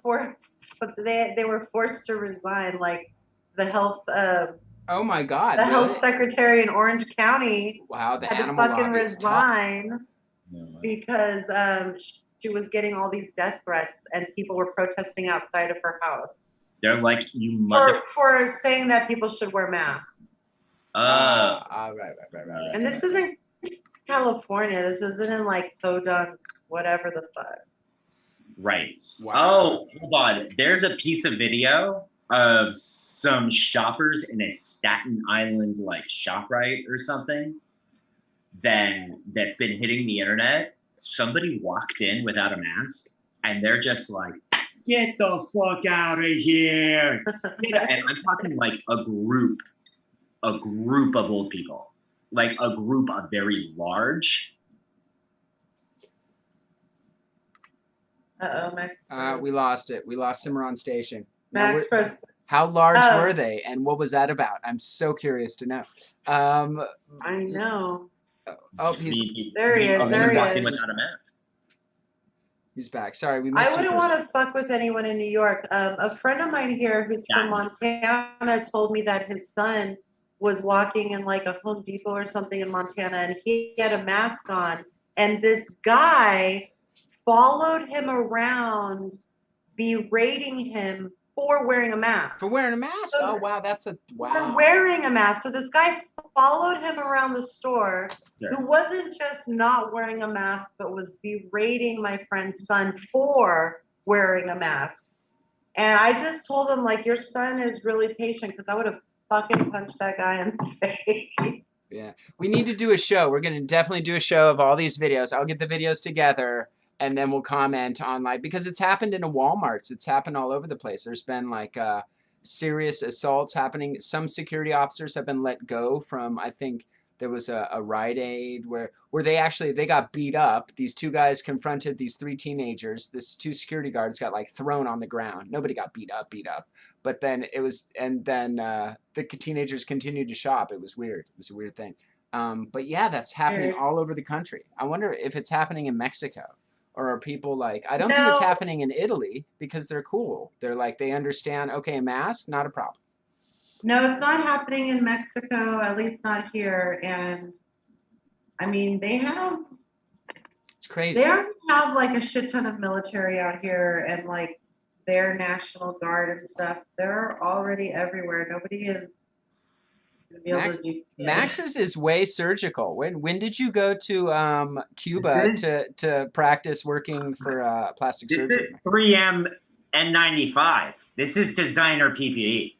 they were forced to resign. Like the health Oh my God! the really? health secretary in Orange County Wow, the had to animal fucking lobby is tough. resign because she was getting all these death threats and people were protesting outside of her house They're like, you mother. for saying that people should wear masks. Right. And this isn't California. This isn't in like Podunk, whatever the fuck. Right. Wow. Oh, hold on. There's a piece of video of some shoppers in a Staten Island like ShopRite or something that's been hitting the internet. Somebody walked in without a mask and they're just like, get the fuck out of here. And I'm talking like a group of old people, like a group of very large. Max. We lost it. We lost Cimarron Station. Now Max Press. how large Oh. were they, and what was that about? I'm so curious to know. I know. Oh, he's There he is, there he walked in is. without a mask. he's back. Sorry, we missed I you wouldn't for a want to fuck with anyone in New York. A friend of mine here who's from Montana told me that his son was walking in like a Home Depot or something in Montana and he had a mask on. And this guy followed him around, berating him for wearing a mask. For wearing a mask? Oh, wow, that's a wow. For wearing a mask. So this guy followed him around the store, Yeah. who wasn't just not wearing a mask, but was berating my friend's son for wearing a mask. And I just told him, like, your son is really patient, because I would have fucking punched that guy in the face. Yeah, we need to do a show. We're gonna definitely do a show of all these videos. I'll get the videos together, and then we'll comment on, like, because it's happened in a Walmart's. It's happened all over the place. There's been like serious assaults happening. Some security officers have been let go from. I think there was a Rite Aid where they got beat up. These two guys confronted these three teenagers. This two security guards got like thrown on the ground. Nobody got beat up. But then the teenagers continued to shop. It was weird. It was a weird thing. But yeah, that's happening all over the country. I wonder if it's happening in Mexico, or are people like, I don't think it's happening in Italy because they're cool. They're like, they understand, okay, mask, not a problem. No, it's not happening in Mexico, at least not here. And I mean, It's crazy. they already have like a shit ton of military out here and like their National Guard and stuff. They're already everywhere. Nobody is gonna be able to do shit. Max's is way surgical. When did you go to Cuba to practice working for plastic This surgery? is 3M N95. This is designer PPE.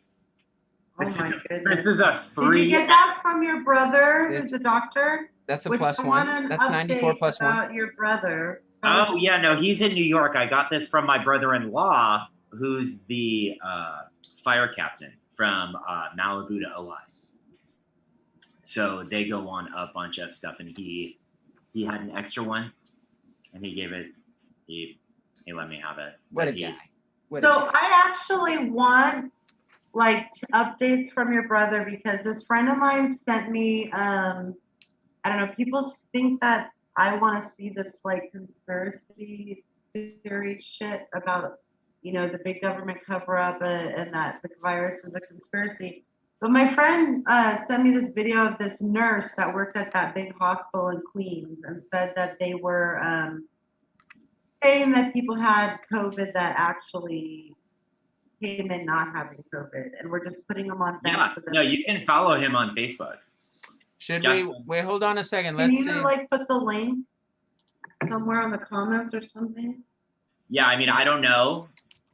Oh my goodness. This is a Did free. you get that from your brother who's a doctor? That's a Which plus I one. want an That's 94 update plus one. about your brother. Oh yeah, no, he's in New York. I got this from my brother-in-law, who's the fire captain from Malibu to Ojai. So they go on a bunch of stuff, and he had an extra one, and he gave it. He let me have it. What a But guy. So I actually want like updates from your brother because this friend of mine sent me I don't know, people think that I want to see this like conspiracy theory shit about, you know, the big government cover up and that the virus is a conspiracy. But my friend sent me this video of this nurse that worked at that big hospital in Queens and said that they were saying that people had COVID that actually came in not having COVID, and we're just putting them on. Yeah, no, you can follow him on Facebook. Should Justin. we wait? Hold on a second. Can Let's you see. like put the link somewhere in the comments or something? Yeah, I mean, I don't know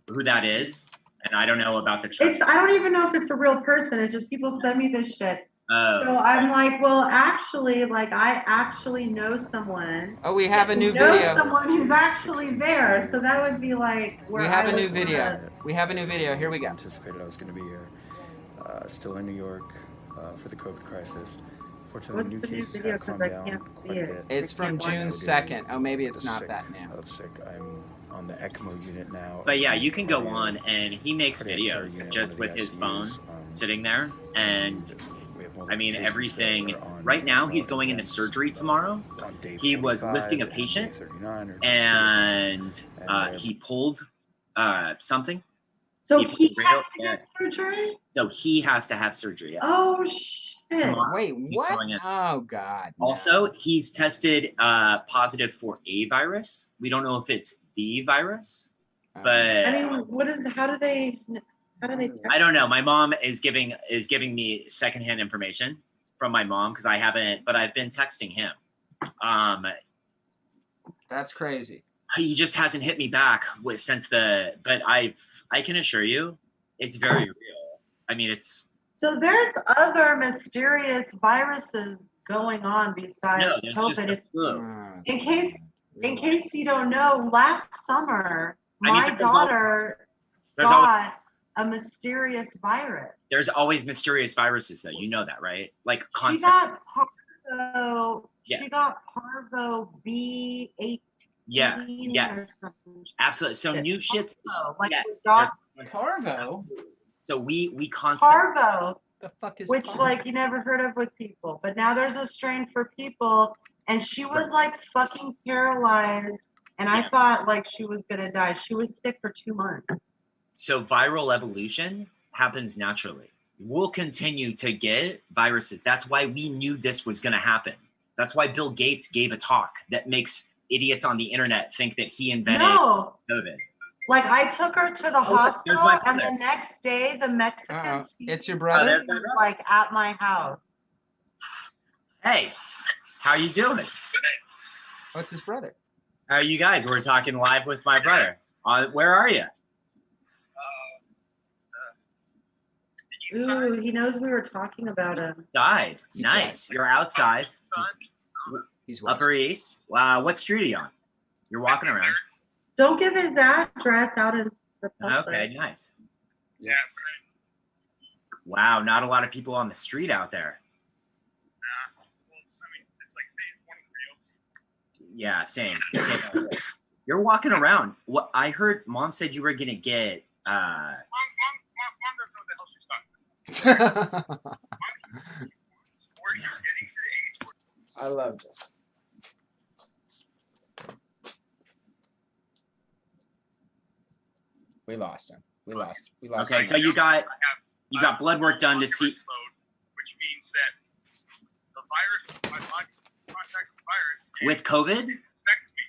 who that is, and I don't know about the trust. I don't even know if it's a real person. It's just people send me this shit. Oh, So I'm like, well, actually, like I actually know someone. Oh, we have a new know video. someone who's actually there. So that would be like where We have I a new would wanna- video. We have a new video. Here we go. Anticipated I was going to be here, still in New York for the COVID crisis. Fortunately, What's the new cases video? have Because calmed I down can't quite see a it. bit. It's I from can't watch June it. 2nd. Oh, maybe it's The not sick that now. Of sick, I'm on the ECMO unit now. But yeah, you can go Cardio- on, and he makes cardiac care videos unit, just one of with the his ICUs, phone sitting there. And we have multiple I mean, patients everything. that are on Right now, he's ECMO going into against, surgery tomorrow. on day He was 45 lifting a and day patient, 39 or day and they're- he pulled something. So He he put has it to get surgery? So he has to have surgery. Oh, shit. Tomorrow. Wait, He's what? going in. Oh God. no. Also, he's tested positive for a virus. We don't know if it's the virus, but I mean, how do they test? I don't know. My mom is giving me secondhand information from my mom because I haven't, but I've been texting him. That's crazy. He just hasn't hit me back but I can assure you, it's very real. I mean, it's So there's other mysterious viruses going on besides no, there's just COVID. the flu. In case you don't know, last summer I mean, my but daughter There's always, got a mysterious virus. there's always mysterious viruses, though. You know that, right? Like She constant. got parvo. Yeah. She got parvo B18 Yeah. or Yes. something. Absolutely. So new shit's. Parvo, like Yes. we got Parvo. So we constantly. parvo, The fuck is which Parvo? like you never heard of with people, but now there's a strain for people, and she was like fucking paralyzed, and I Yeah. thought like she was gonna die. She was sick for 2 months. So viral evolution happens naturally. We'll continue to get viruses. That's why we knew this was going to happen. That's why Bill Gates gave a talk that makes idiots on the internet think that he invented No, COVID. like I took her to the look, there's hospital, my and brother. the next day the Mexican Uh-oh. It's your CDC brother? there's my was brother. like at my house. Hey, how you doing? What's his brother? How are you guys? We're talking live with my brother. Where are you? Ooh, he knows we were talking about him. Outside. He Nice. You're outside. He's watching. Upper East. Wow. What street are you on? You're walking around. Don't give his address out in the public. Okay, nice. Yeah, that's right. Wow, not a lot of people on the street out there. Well, it's like phase 1 of Rio. Yeah, same. You're walking around. What I heard, Mom said you were gonna get. Mom doesn't know what the hell she's talking about. Or she's getting to the age where I love this. We lost him. We lost. Okay, so you got blood work done to see. Mode, which means that the virus, my body contact with the virus With COVID, affects me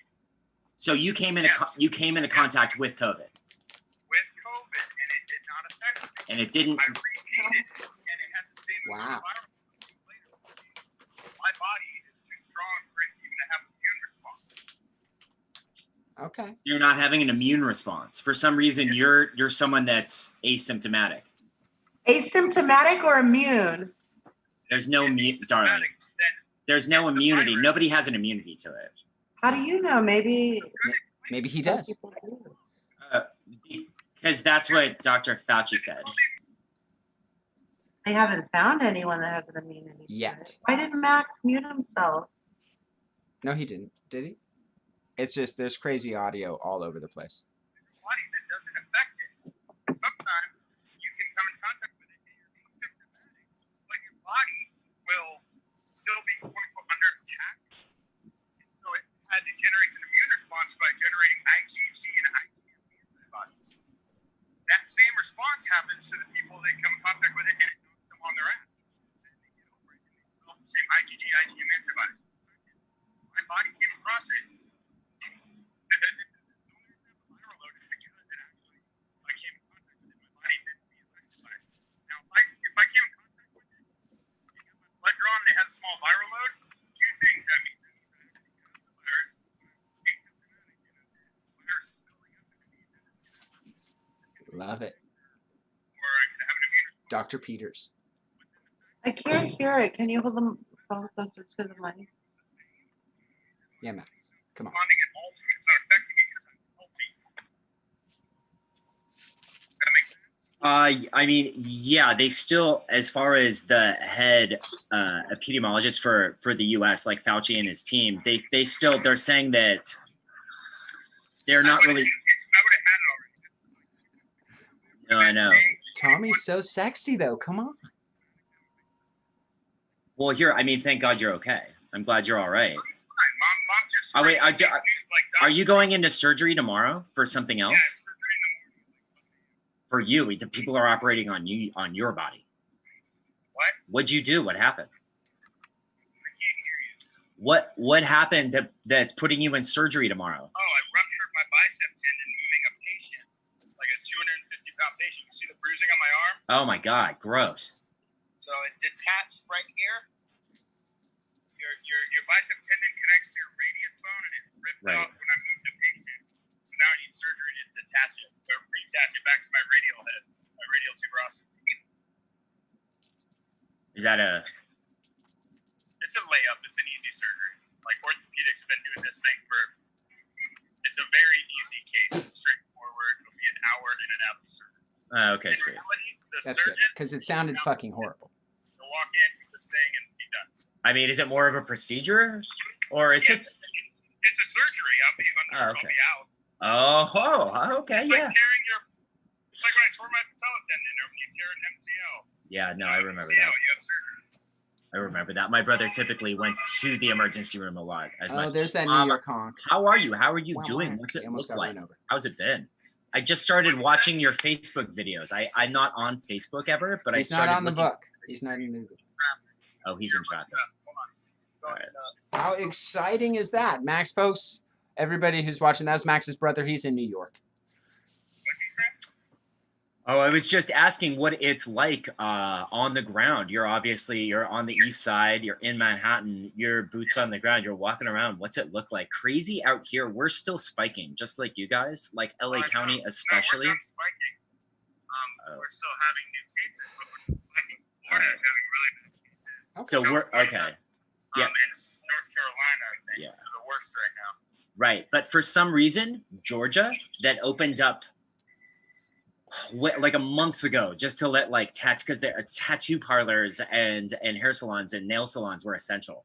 so you came into contact with COVID, with COVID, and it did not affect me. and it didn't. I repeated, and it had the same amount Wow. of viral later. My body is too strong for it to even have an immune response. Okay. You're not having an immune response for some reason. You're someone that's asymptomatic. Asymptomatic or immune? There's no darling. Symptomatic, then There's no immunity. virus. Nobody has an immunity to it. How do you know? Maybe Maybe he some does. people do. Because that's what Dr. Fauci said. I haven't found anyone that has an immunity. to Yet. it. Why didn't Max mute himself? No, he didn't. Did he? It's just there's crazy audio all over the place. bodies, it doesn't affect it. Sometimes you can come in contact with it and you're asymptomatic, but your body will still be quote unquote under attack. And so it had to generate an immune response by generating IgG and IgM antibodies. That same response happens to the people that come in contact with it and it knocks them on their ass. And they get over it and they develop the same IgG, IgM antibodies. My body came across it. Viral load is because it actually, I came in contact with it, my body didn't be affected by it. Now, if I came in contact with it, and got my blood drawn and they had a small viral load, two things that means that the virus is asymptomatic and the virus is building up in me. Love it. Or I could have an immune response. Dr. Peters. I can't hear it. Can you hold the phone closer to the mic? Yeah, Max. Come on. Responding at all to it. It's not affecting me because I'm healthy. Does that make sense? I mean, yeah, they still, as far as the head epidemiologist for the U.S., like Fauci and his team, they're saying that they're not really. I would have had it already. No, I know. Tommy's so sexy though. Come on. Well, here, I mean, thank God you're okay. I'm glad you're all right. Mom just. Oh, wait, like, are you going into surgery tomorrow for something else? Yeah, surgery in the morning. For you, the people are operating on you, on your body. What? What'd you do? What happened? I can't hear you. What happened that's putting you in surgery tomorrow? Oh, I ruptured my bicep tendon moving a patient, like a 250-pound patient. You see the bruising on my arm? Oh my God, gross. So it detached right here. Your bicep tendon connects to your radius bone, and it ripped Right. off when I moved the patient. So now I need surgery to detach it, or reattach it back to my radial head, my radial tuberosity. Is that a? It's a layup. It's an easy surgery. Like orthopedics have been doing this thing for. It's a very easy case. It's straightforward. It'll be an hour in and out of surgery. Okay, In sweet. reality, the That's good. surgeon Because it sounded fucking horrible. will walk in, do this thing, and be done. I mean, is it more of a procedure, or it's Yeah, it's a surgery. I'll be Oh, okay. I'll be out. okay, It's yeah. like tearing your. It's like when I tore my patella tendon, or when you tear an MCL. Yeah, no, I remember MCL, that. you have surgery. I remember that. My brother typically went to the emergency room a lot. As Oh, much. there's that New Mom, York honk. How are you? How are you Wow, doing? wow. What's He it almost look got like? run over. How's it been? I just started watching your Facebook videos. I'm not on Facebook ever, but He's I not started on the looking. book. He's not in the book. Oh, he's in traffic. Hold on. All right. How exciting is that, Max, folks? Everybody who's watching, that was Max's brother. He's in New York. What'd you say? Oh, I was just asking what it's like on the ground. You're on the east side. You're in Manhattan. Your boots on the ground. You're walking around. What's it look like? Crazy out here. We're still spiking, just like you guys, like LA County especially. No, we're not spiking. We're still having new cases, but we're spiking. Florida is having really bad cases. So we're okay. Yeah. And North Carolina, I think, Yeah. are the worst right now. Right, but for some reason, Georgia that opened up like a month ago just to let like because there are tattoo parlors and hair salons and nail salons were essential,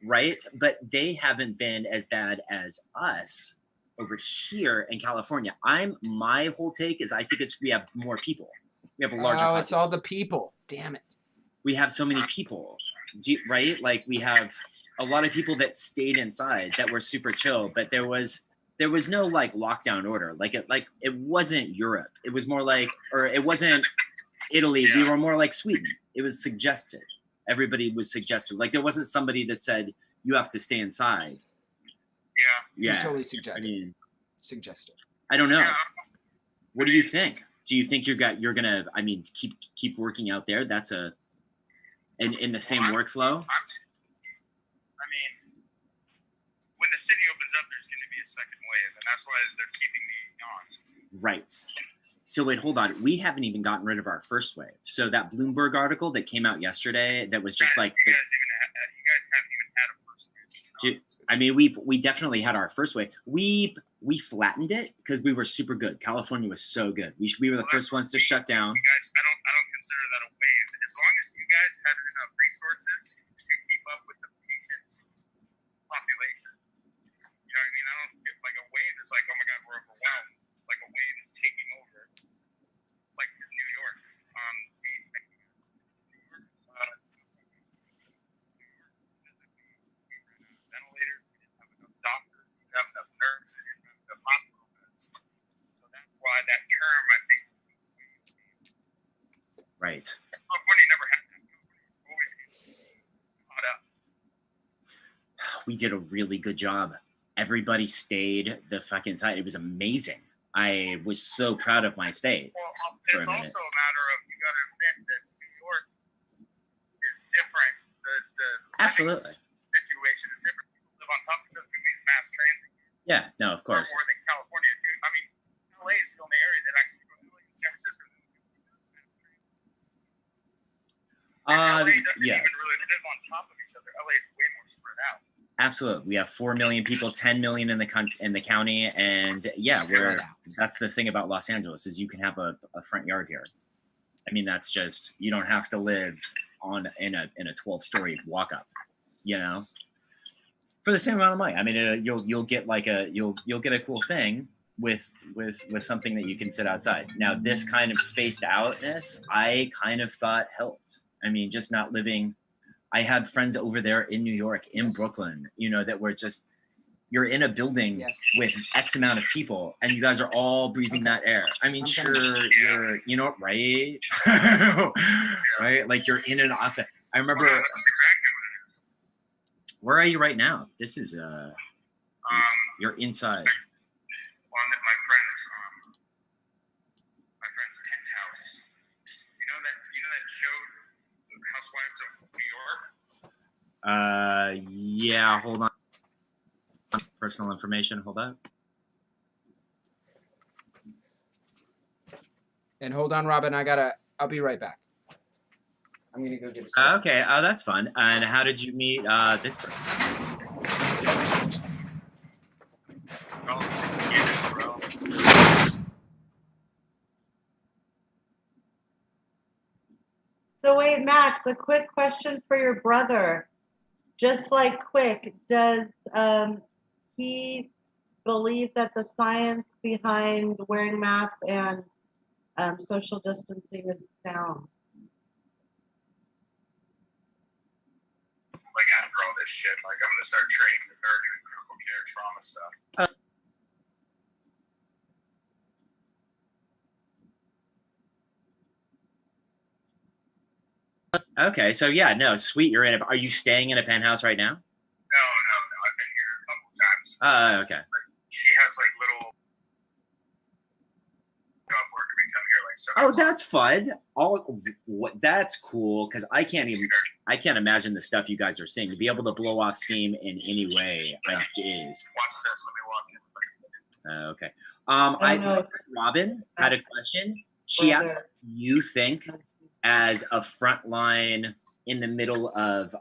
right? But they haven't been as bad as us over here in California. My whole take is I think we have more people. We have a larger. Oh, it's all the people. Damn it. We have so many people, right? Like we have a lot of people that stayed inside that were super chill, but there was no like lockdown order. Like it wasn't Europe. It was more like, or it wasn't Italy. We were more like Sweden. It was suggested. Everybody was suggested. Like there wasn't somebody that said you have to stay inside. Yeah. He's Yeah. totally I suggestive. mean, Suggestive. I don't know. Yeah. What do you think? Do you think you're gonna? I mean, keep working out there. That's in the same workflow. I mean, when the city opens up, there's going to be a second wave, and that's why they're keeping me on. Right. So wait, hold on. We haven't even gotten rid of our first wave. So that Bloomberg article that came out yesterday, that was just like, You guys haven't even had a first wave. I mean, we definitely had our first wave. We flattened it because we were super good. California was so good. We were the first ones to shut down. You guys, I don't consider that a wave. As long as you guys had enough resources to keep up with the patient's population. You know what I mean? I don't get like a wave is like, oh my God, we're overwhelmed. Like a wave is taking over. Like New York. Ventilators, we didn't have enough doctors, we didn't have enough nurses, we didn't have enough hospital beds. So that's why that term, I think, Right. California never had that. California was always caught up. We did a really good job. Everybody stayed the fucking side. It was amazing. I was so proud of my state. Well, For it's a minute. also a matter of you got to admit that New York is different. The Absolutely. situation is different. People live on top of each other. People use mass transit Yeah. No, of far course. more than California. I mean, LA is the only area that actually San Francisco. LA doesn't Yeah. even really live on top of each other. LA is way more spread out. Absolutely. We have 4 million people, 10 million in the county, and yeah, Spread out. that's the thing about Los Angeles is you can have a front yard here. I mean, that's just you don't have to live in a 12-story walk up, you know. for the same amount of money. I mean, you'll get like you'll get a cool thing with something that you can sit outside. Now, this kind of spaced outness, I kind of thought helped. I mean, just not living. I had friends over there in New York, in Brooklyn, you know, that were just, you're in a building with X amount of people and you guys are all breathing that air. I mean, sure, you're, you know, right? Right? Like you're in an office. I remember, where are you right now? This is, you're inside. One that my friend's penthouse. You know that show, Housewives of New York? Yeah, hold on. Personal information, hold on. And hold on, Robin, I'll be right back. I'm gonna go get a Okay, oh, that's fun. And how did you meet this person? Oh, 6 years, bro. So wait, Max, a quick question for your brother. Just like quick, does he believe that the science behind wearing masks and social distancing is sound? Like after all this shit, like I'm gonna start training or doing critical care trauma stuff. Okay, so yeah, no, sweet. You're in. Are you staying in a penthouse right now? No. I've been here a couple times. Okay. She has like little off work to come here like 7 Oh, o'clock. that's fun. That's cool because I can't imagine the stuff you guys are seeing. To be able to blow off steam in any way is. Watch this. Let me walk in. Okay. I don't know. Robin had a question. She asked, you think as a front line in the middle of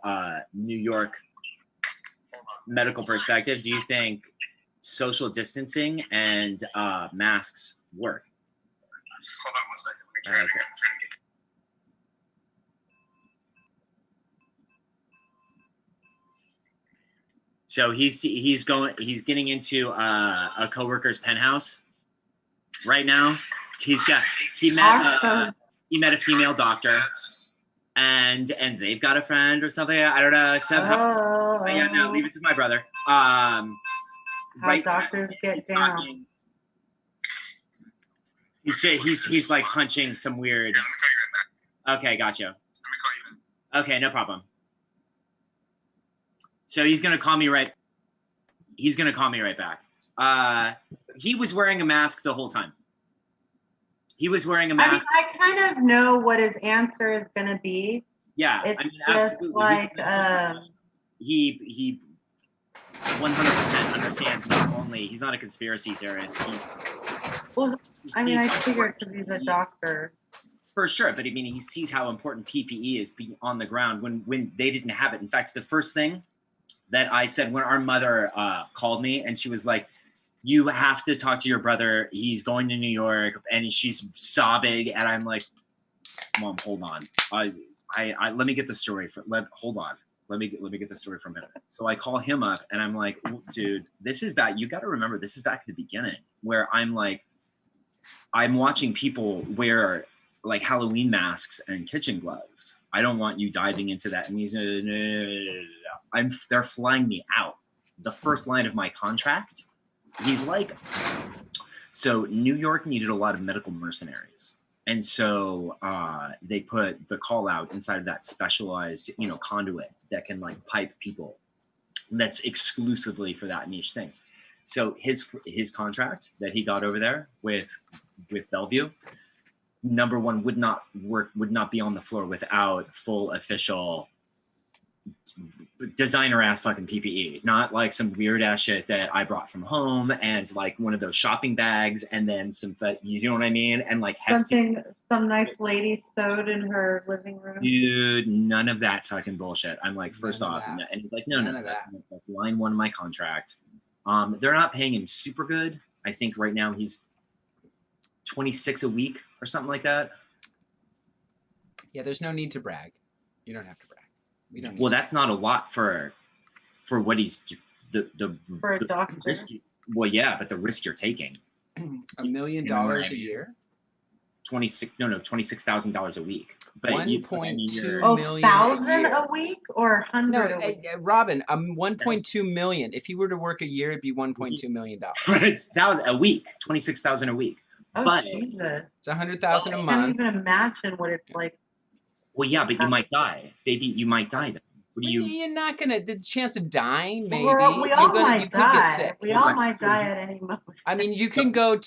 New York medical perspective, do you think social distancing and masks work? Hold on 1 second. Let me try it again. I'm trying to get. So he's getting into a coworker's penthouse right now. He met a female doctor, and they've got a friend or something. I don't know. Somehow, yeah, no, leave it to my brother. How Right, doctors get down. talking- He's like punching some weird. Let me call you right back. Okay, gotcha. Let me call you back. Okay, no problem. So he's gonna call me right back. He was wearing a mask the whole time. He was wearing a I mean, mask. I kind of know what his answer is going to be. Yeah, It's I mean, just absolutely. like, He 100% understands. Not only he's not a conspiracy theorist. well, I mean, sees I how figured important because he's a PPE doctor. For sure, but I mean, he sees how important PPE is on the ground when they didn't have it. In fact, the first thing that I said when our mother called me and she was like, "You have to talk to your brother. He's going to New York," and she's sobbing, and I'm like, "Mom, hold on. I let me get the story. Hold on. Let me get the story from him." So I call him up, and I'm like, "Dude, this is back. You got to remember, this is back at the beginning where I'm like, I'm watching people wear like Halloween masks and kitchen gloves. I don't want you diving into that." And he's, no. They're flying me out. The first line of my contract, he's like, so New York needed a lot of medical mercenaries. And so they put the call out inside of that specialized, conduit that can like pipe people. That's exclusively for that niche thing. So his contract that he got over there with Bellevue, number one, would not be on the floor without full official designer ass fucking PPE, not like some weird ass shit that I brought from home and like one of those shopping bags and then some, you know what I mean? And like hefty, Some nice lady sewed in her living room. dude, none of that fucking bullshit. I'm like, first None of off, that. and he's like, no, None of that's line one of my contract. They're not paying him super good. I think right now he's 26 a week or something like that. Yeah, there's no need to brag. You don't have to brag. We don't. Well, that's not a lot for what he's For a the doctor. risk. Well, yeah, but the risk you're taking. $1 million You know what I a mean? year. $26,000 a week. But I mean, 1.2 you're- Oh, million a 1,000 year. a week or No, 100 a week? Robin, 1.2 million. If he were to work a year, it'd be $1.2 million. that was a week, 26,000 a week. Oh, but- Jesus. It's 100,000 a I can't month. even imagine what it's like. Well, yeah, but you might die, baby. You might die then. What do you? You're not gonna. The chance of dying, maybe. We all you might could get die. sick. We all Right, might so die you- at any moment. I mean, you can go.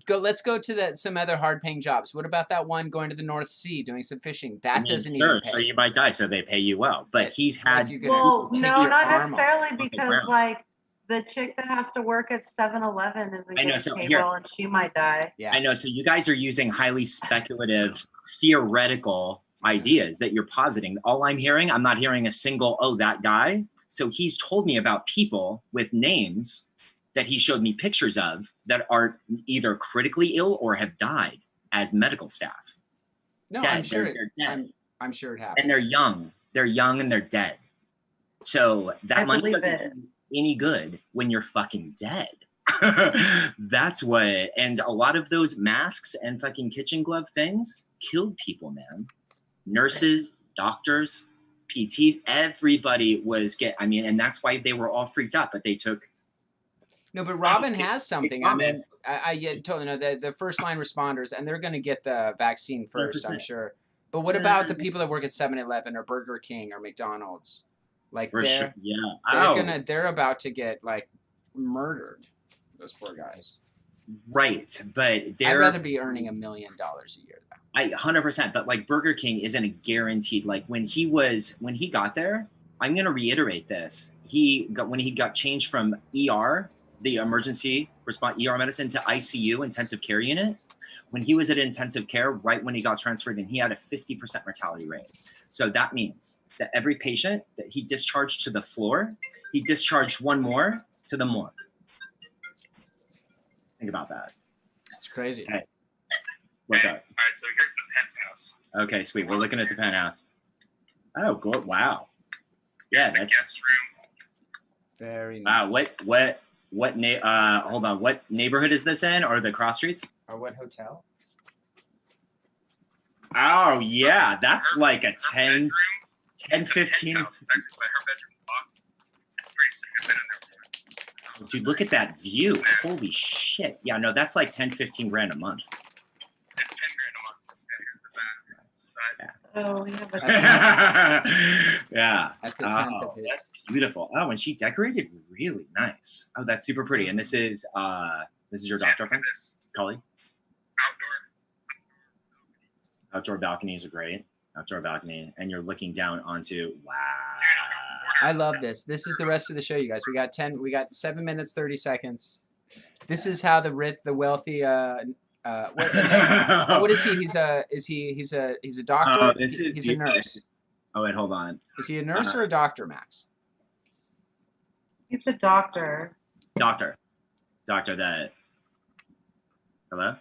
Let's go to some other hard-paying jobs. What about that one going to the North Sea doing some fishing? That I mean, doesn't sure. even pay. So you might die, so they pay you well. But he's Like had. you're gonna Well, take no, your not arm off. necessarily the because ground. like the chick that has to work at 7-Eleven isn't I know, getting so paid here- well and she might die. Yeah. I know. So you guys are using highly speculative, theoretical ideas that you're positing. All I'm hearing, I'm not hearing a single, oh, that guy. So he's told me about people with names that he showed me pictures of that are either critically ill or have died as medical staff. No, Dead. I'm sure. They're dead. I'm sure it happens. And they're young. They're young and they're dead. So that I money believe doesn't it. do any good when you're fucking dead. That's what, and a lot of those masks and fucking kitchen glove things killed people, man. Nurses, doctors, PTs, everybody was and that's why they were all freaked out, but they took. No, but Robin has something. I mean, promise. I totally know the first line responders, and they're going to get the vaccine first, I'm 100%. sure. But what about the people that work at 7-Eleven or Burger King or McDonald's? Like For they're sure. Yeah. they're about to get like murdered. Those poor guys. Right. But I'd they're rather be earning $1 million a year. Though. 100%, but like Burger King isn't a guaranteed. Like when he got there, I'm gonna reiterate this. When he got changed from ER, the emergency response ER medicine, to ICU, intensive care unit. When he was at intensive care, right when he got transferred, and he had a 50% mortality rate. So that means that every patient that he discharged to the floor, he discharged one more to the morgue. Think about that. It's crazy. Okay. What's up? All right, so here's the penthouse. Okay, sweet. We're looking at the penthouse. Oh, good. Wow. Yeah, The that's guest room. Very nice. wow. Hold on. What neighborhood is this in, or the cross streets? Or what hotel? Oh, yeah. That's like a Her 10, bedroom 10, is a 15. penthouse. It's actually by her bedroom locked. It's pretty sick. I've been in there. Dude, look at that view. Holy shit. Yeah, no, that's like 10, 15 grand a month. It's 10 grand a month. And here's the bathroom. Oh, yeah, but Yeah. That's a 10th Oh, of his. that's beautiful. Oh, and she decorated really nice. Oh, that's super pretty. And this is your doctor Look at friend, this. Cully? Outdoor. Outdoor balconies are great. Outdoor balcony, and you're looking down onto I love this. This is the rest of the show, you guys. We got 7 minutes 30 seconds. This is how the wealthy what is he? He's a doctor. Oh, this is he's a nurse. Oh wait, hold on. Is he a nurse or a doctor, Max? he's a doctor. Doctor that. Hello.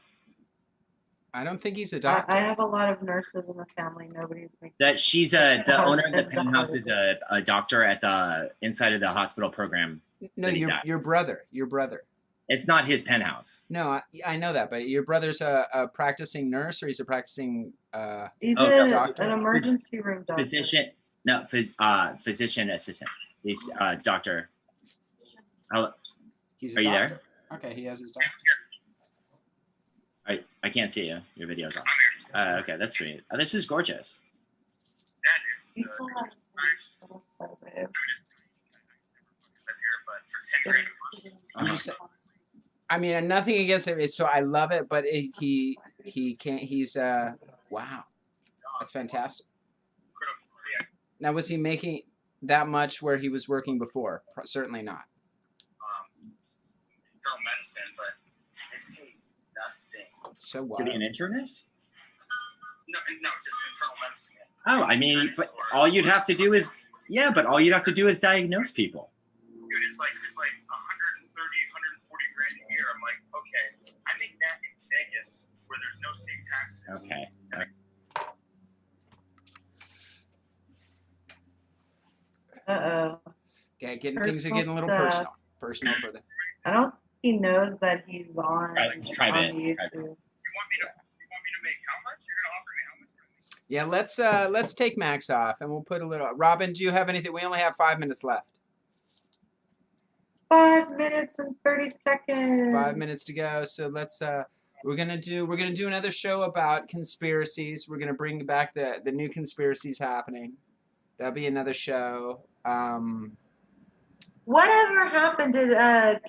I don't think he's a I doctor. have a lot of nurses in the family. Nobody's making. That she's the owner of the Husband, penthouse is doctor. a doctor at the inside of the hospital program. No, that he's your at. your brother. Your brother. It's not his penthouse. No, I know that, but your brother's a practicing nurse, or he's a practicing. He's Oh, doctor. an emergency room doctor. Physician assistant. He's doctor. He's Are you there? Okay, he has his doctor. I can't see you. Your video's on. I'm here. Okay, that's sweet. Oh, this is gorgeous. He's still has Nice. a little bit. Live here, but for 10 grand a month. I mean, nothing against it. It's I love it, but he can't. He's wow, that's fantastic. Yeah. Now, was he making that much where he was working before? Certainly not. Internal medicine, but it paid nothing. So what? To be an internist? No, just internal medicine. Oh, I mean, but all you'd have to do is diagnose people. Dude, it's like 130, 140 grand a year. I'm like, okay, I make that in Vegas where there's no state taxes. Okay. Uh-oh. Okay, things are getting a little Personal personal. personal for the. I don't think he knows that he's on, It's private. on YouTube. You want me to make how much? You're gonna offer me how much for anything? Yeah, let's take Max off, and we'll put a little. Robin, do you have anything? We only have 5 minutes left. 5 minutes and 30 seconds. 5 minutes to go. So let's. We're gonna do another show about conspiracies. We're gonna bring back the new conspiracies happening. That'll be another show. Whatever happened? Did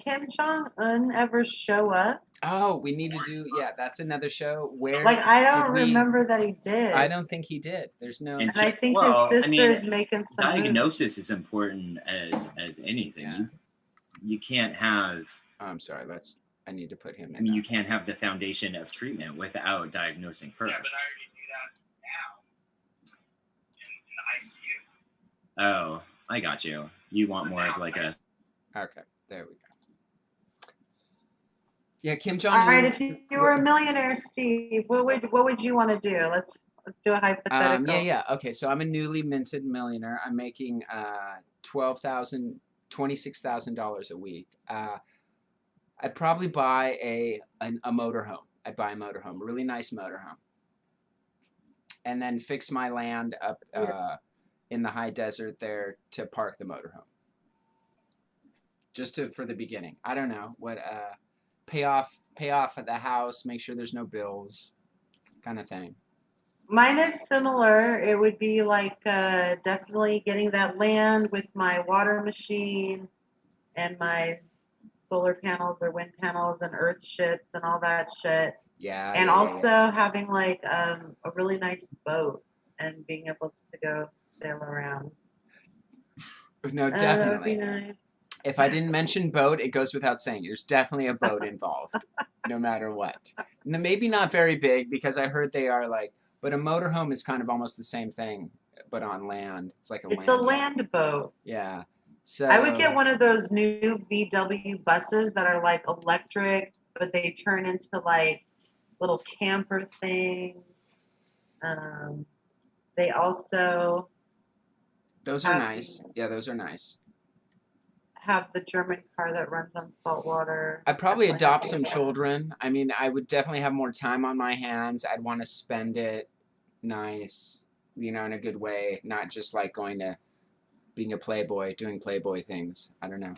Kim Jong-un ever show up? Oh, we need to do. Yeah, that's another show. Where? Like, I don't did we- remember that he did. I don't think he did. There's no. And And I think Well, I his mean, sister's making some moves. Diagnosis is important as anything. Yeah. You can't have. I'm sorry. I need to put him in. I mean, you can't have the foundation of treatment without diagnosing first. Yeah, but I already do that now in the ICU. Oh, I got you. You want more of like a. Okay, there we go. Yeah, Kim Jong. All right, if you were a millionaire, Steve, what would you want to do? Let's do a hypothetical. Yeah. Okay, so I'm a newly minted millionaire. I'm making $26,000 a week. I'd probably buy a motorhome. I'd buy a motorhome, a really nice motorhome, and then fix my land up in the high desert there to park the motorhome. Just for the beginning. I don't know what pay off at the house, make sure there's no bills, kind of thing. Mine is similar. It would be like definitely getting that land with my water machine and my solar panels or wind panels and earth ships and all that shit. Yeah. And yeah, also having like a really nice boat and being able to go sail around. No, That would definitely. be nice. If I didn't mention boat, it goes without saying. There's definitely a boat involved, no matter what. Maybe not very big because I heard they are like, but a motorhome is kind of almost the same thing, but on land. It's like It's a land boat. Yeah. So I would get one of those new VW buses that are like electric, but they turn into like little camper things. They also Those are nice. Yeah, those are nice. have the German car that runs on salt water. I'd probably That's adopt like- some children. I mean, I would definitely have more time on my hands. I'd want to spend it nice, in a good way, not just like going to being a playboy, doing playboy things. I don't know.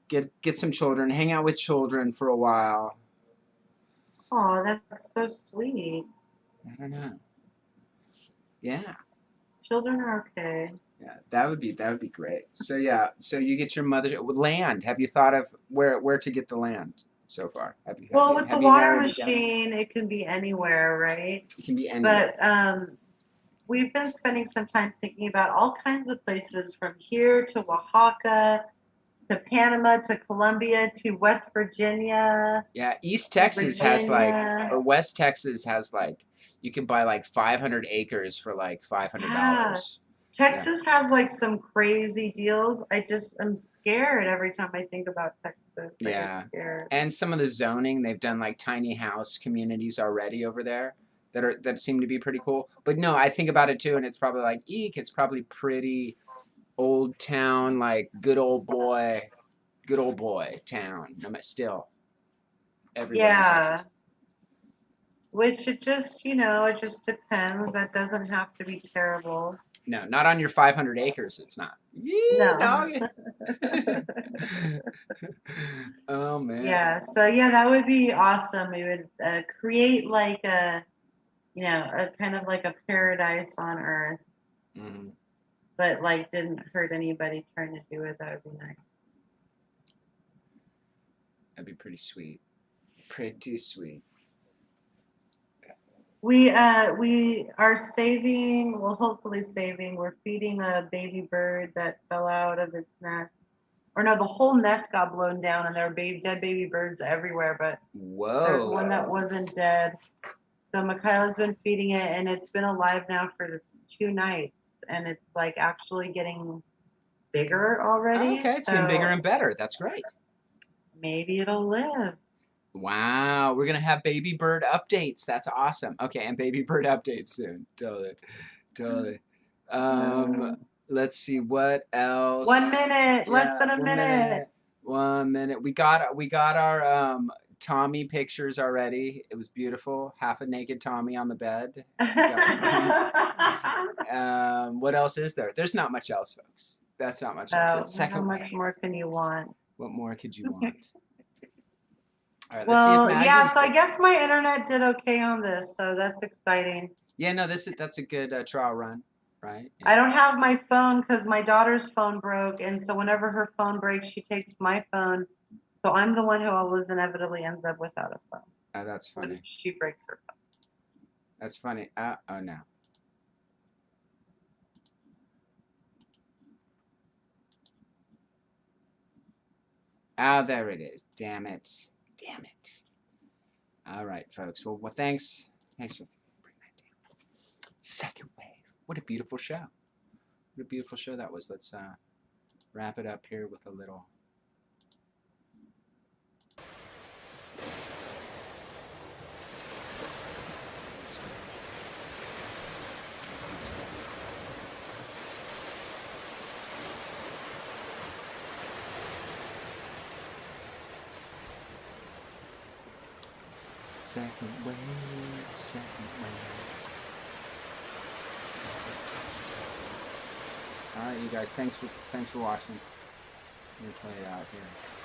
Get some children, hang out with children for a while. Oh, that's so sweet. I don't know. Yeah. Children are okay. Yeah, that would be great. So you get your mother land. Have you thought of where to get the land so far? Have Well, you, with the have you water narrowed it down? machine, it can be anywhere, right? It can be anywhere. But we've been spending some time thinking about all kinds of places from here to Oaxaca, to Panama, to Colombia, to West Virginia. Yeah, East Texas has Virginia. or West Texas has you can buy 500 acres for $500. Yeah. Texas has some crazy deals. I just am scared every time I think about Texas. I get Yeah. scared. And some of the zoning, they've done tiny house communities already over there that seem to be pretty cool. But no, I think about it too, and it's probably eek, it's probably pretty old town, good old boy town. Still. Everywhere in Yeah. Texas. Which it just depends. That doesn't have to be terrible. No, not on your 500 acres. It's not. No. Dog. Oh man. Yeah, so that would be awesome. We would create a kind of like a paradise on Earth, Mhm. but didn't hurt anybody trying to do it. That would be nice. That'd be pretty sweet. Pretty sweet. We are saving. Well, hopefully saving. We're feeding a baby bird that fell out of its nest. Or no, the whole nest got blown down, and there are dead baby birds everywhere. But Whoa. there's one that wasn't dead. So Michaela's been feeding it, and it's been alive now for 2 nights, and it's actually getting bigger already. Okay, it's getting bigger and better. That's great. Maybe it'll live. Wow, we're gonna have baby bird updates. That's awesome. Okay, and baby bird updates soon. Totally. Let's see what else. 1 minute, less Yeah, than a 1 minute. 1 minute. We got our Tommy pictures already. It was beautiful. Half a naked Tommy on the bed. What else is there? There's not much else, folks. That's not much else. It's How second much wave. more can you want? What more could you want? All right, let's Well, see if yeah, Madison's so I guess my internet did okay on this, so that's exciting. Yeah, no, that's a good trial run, right? I don't have my phone because my daughter's phone broke, and so whenever her phone breaks, she takes my phone. So I'm the one who always inevitably ends up without a phone. That's When funny. she breaks her phone. That's funny. Oh no. Ah, there it is. Damn it. Damn it. All right, folks. Well, thanks. Thanks for bringing that down. Second wave. What a beautiful show. What a beautiful show that was. Let's wrap it up here with a little. Second wave, second wave. All right, you guys. Thanks for watching. Let me play it out here.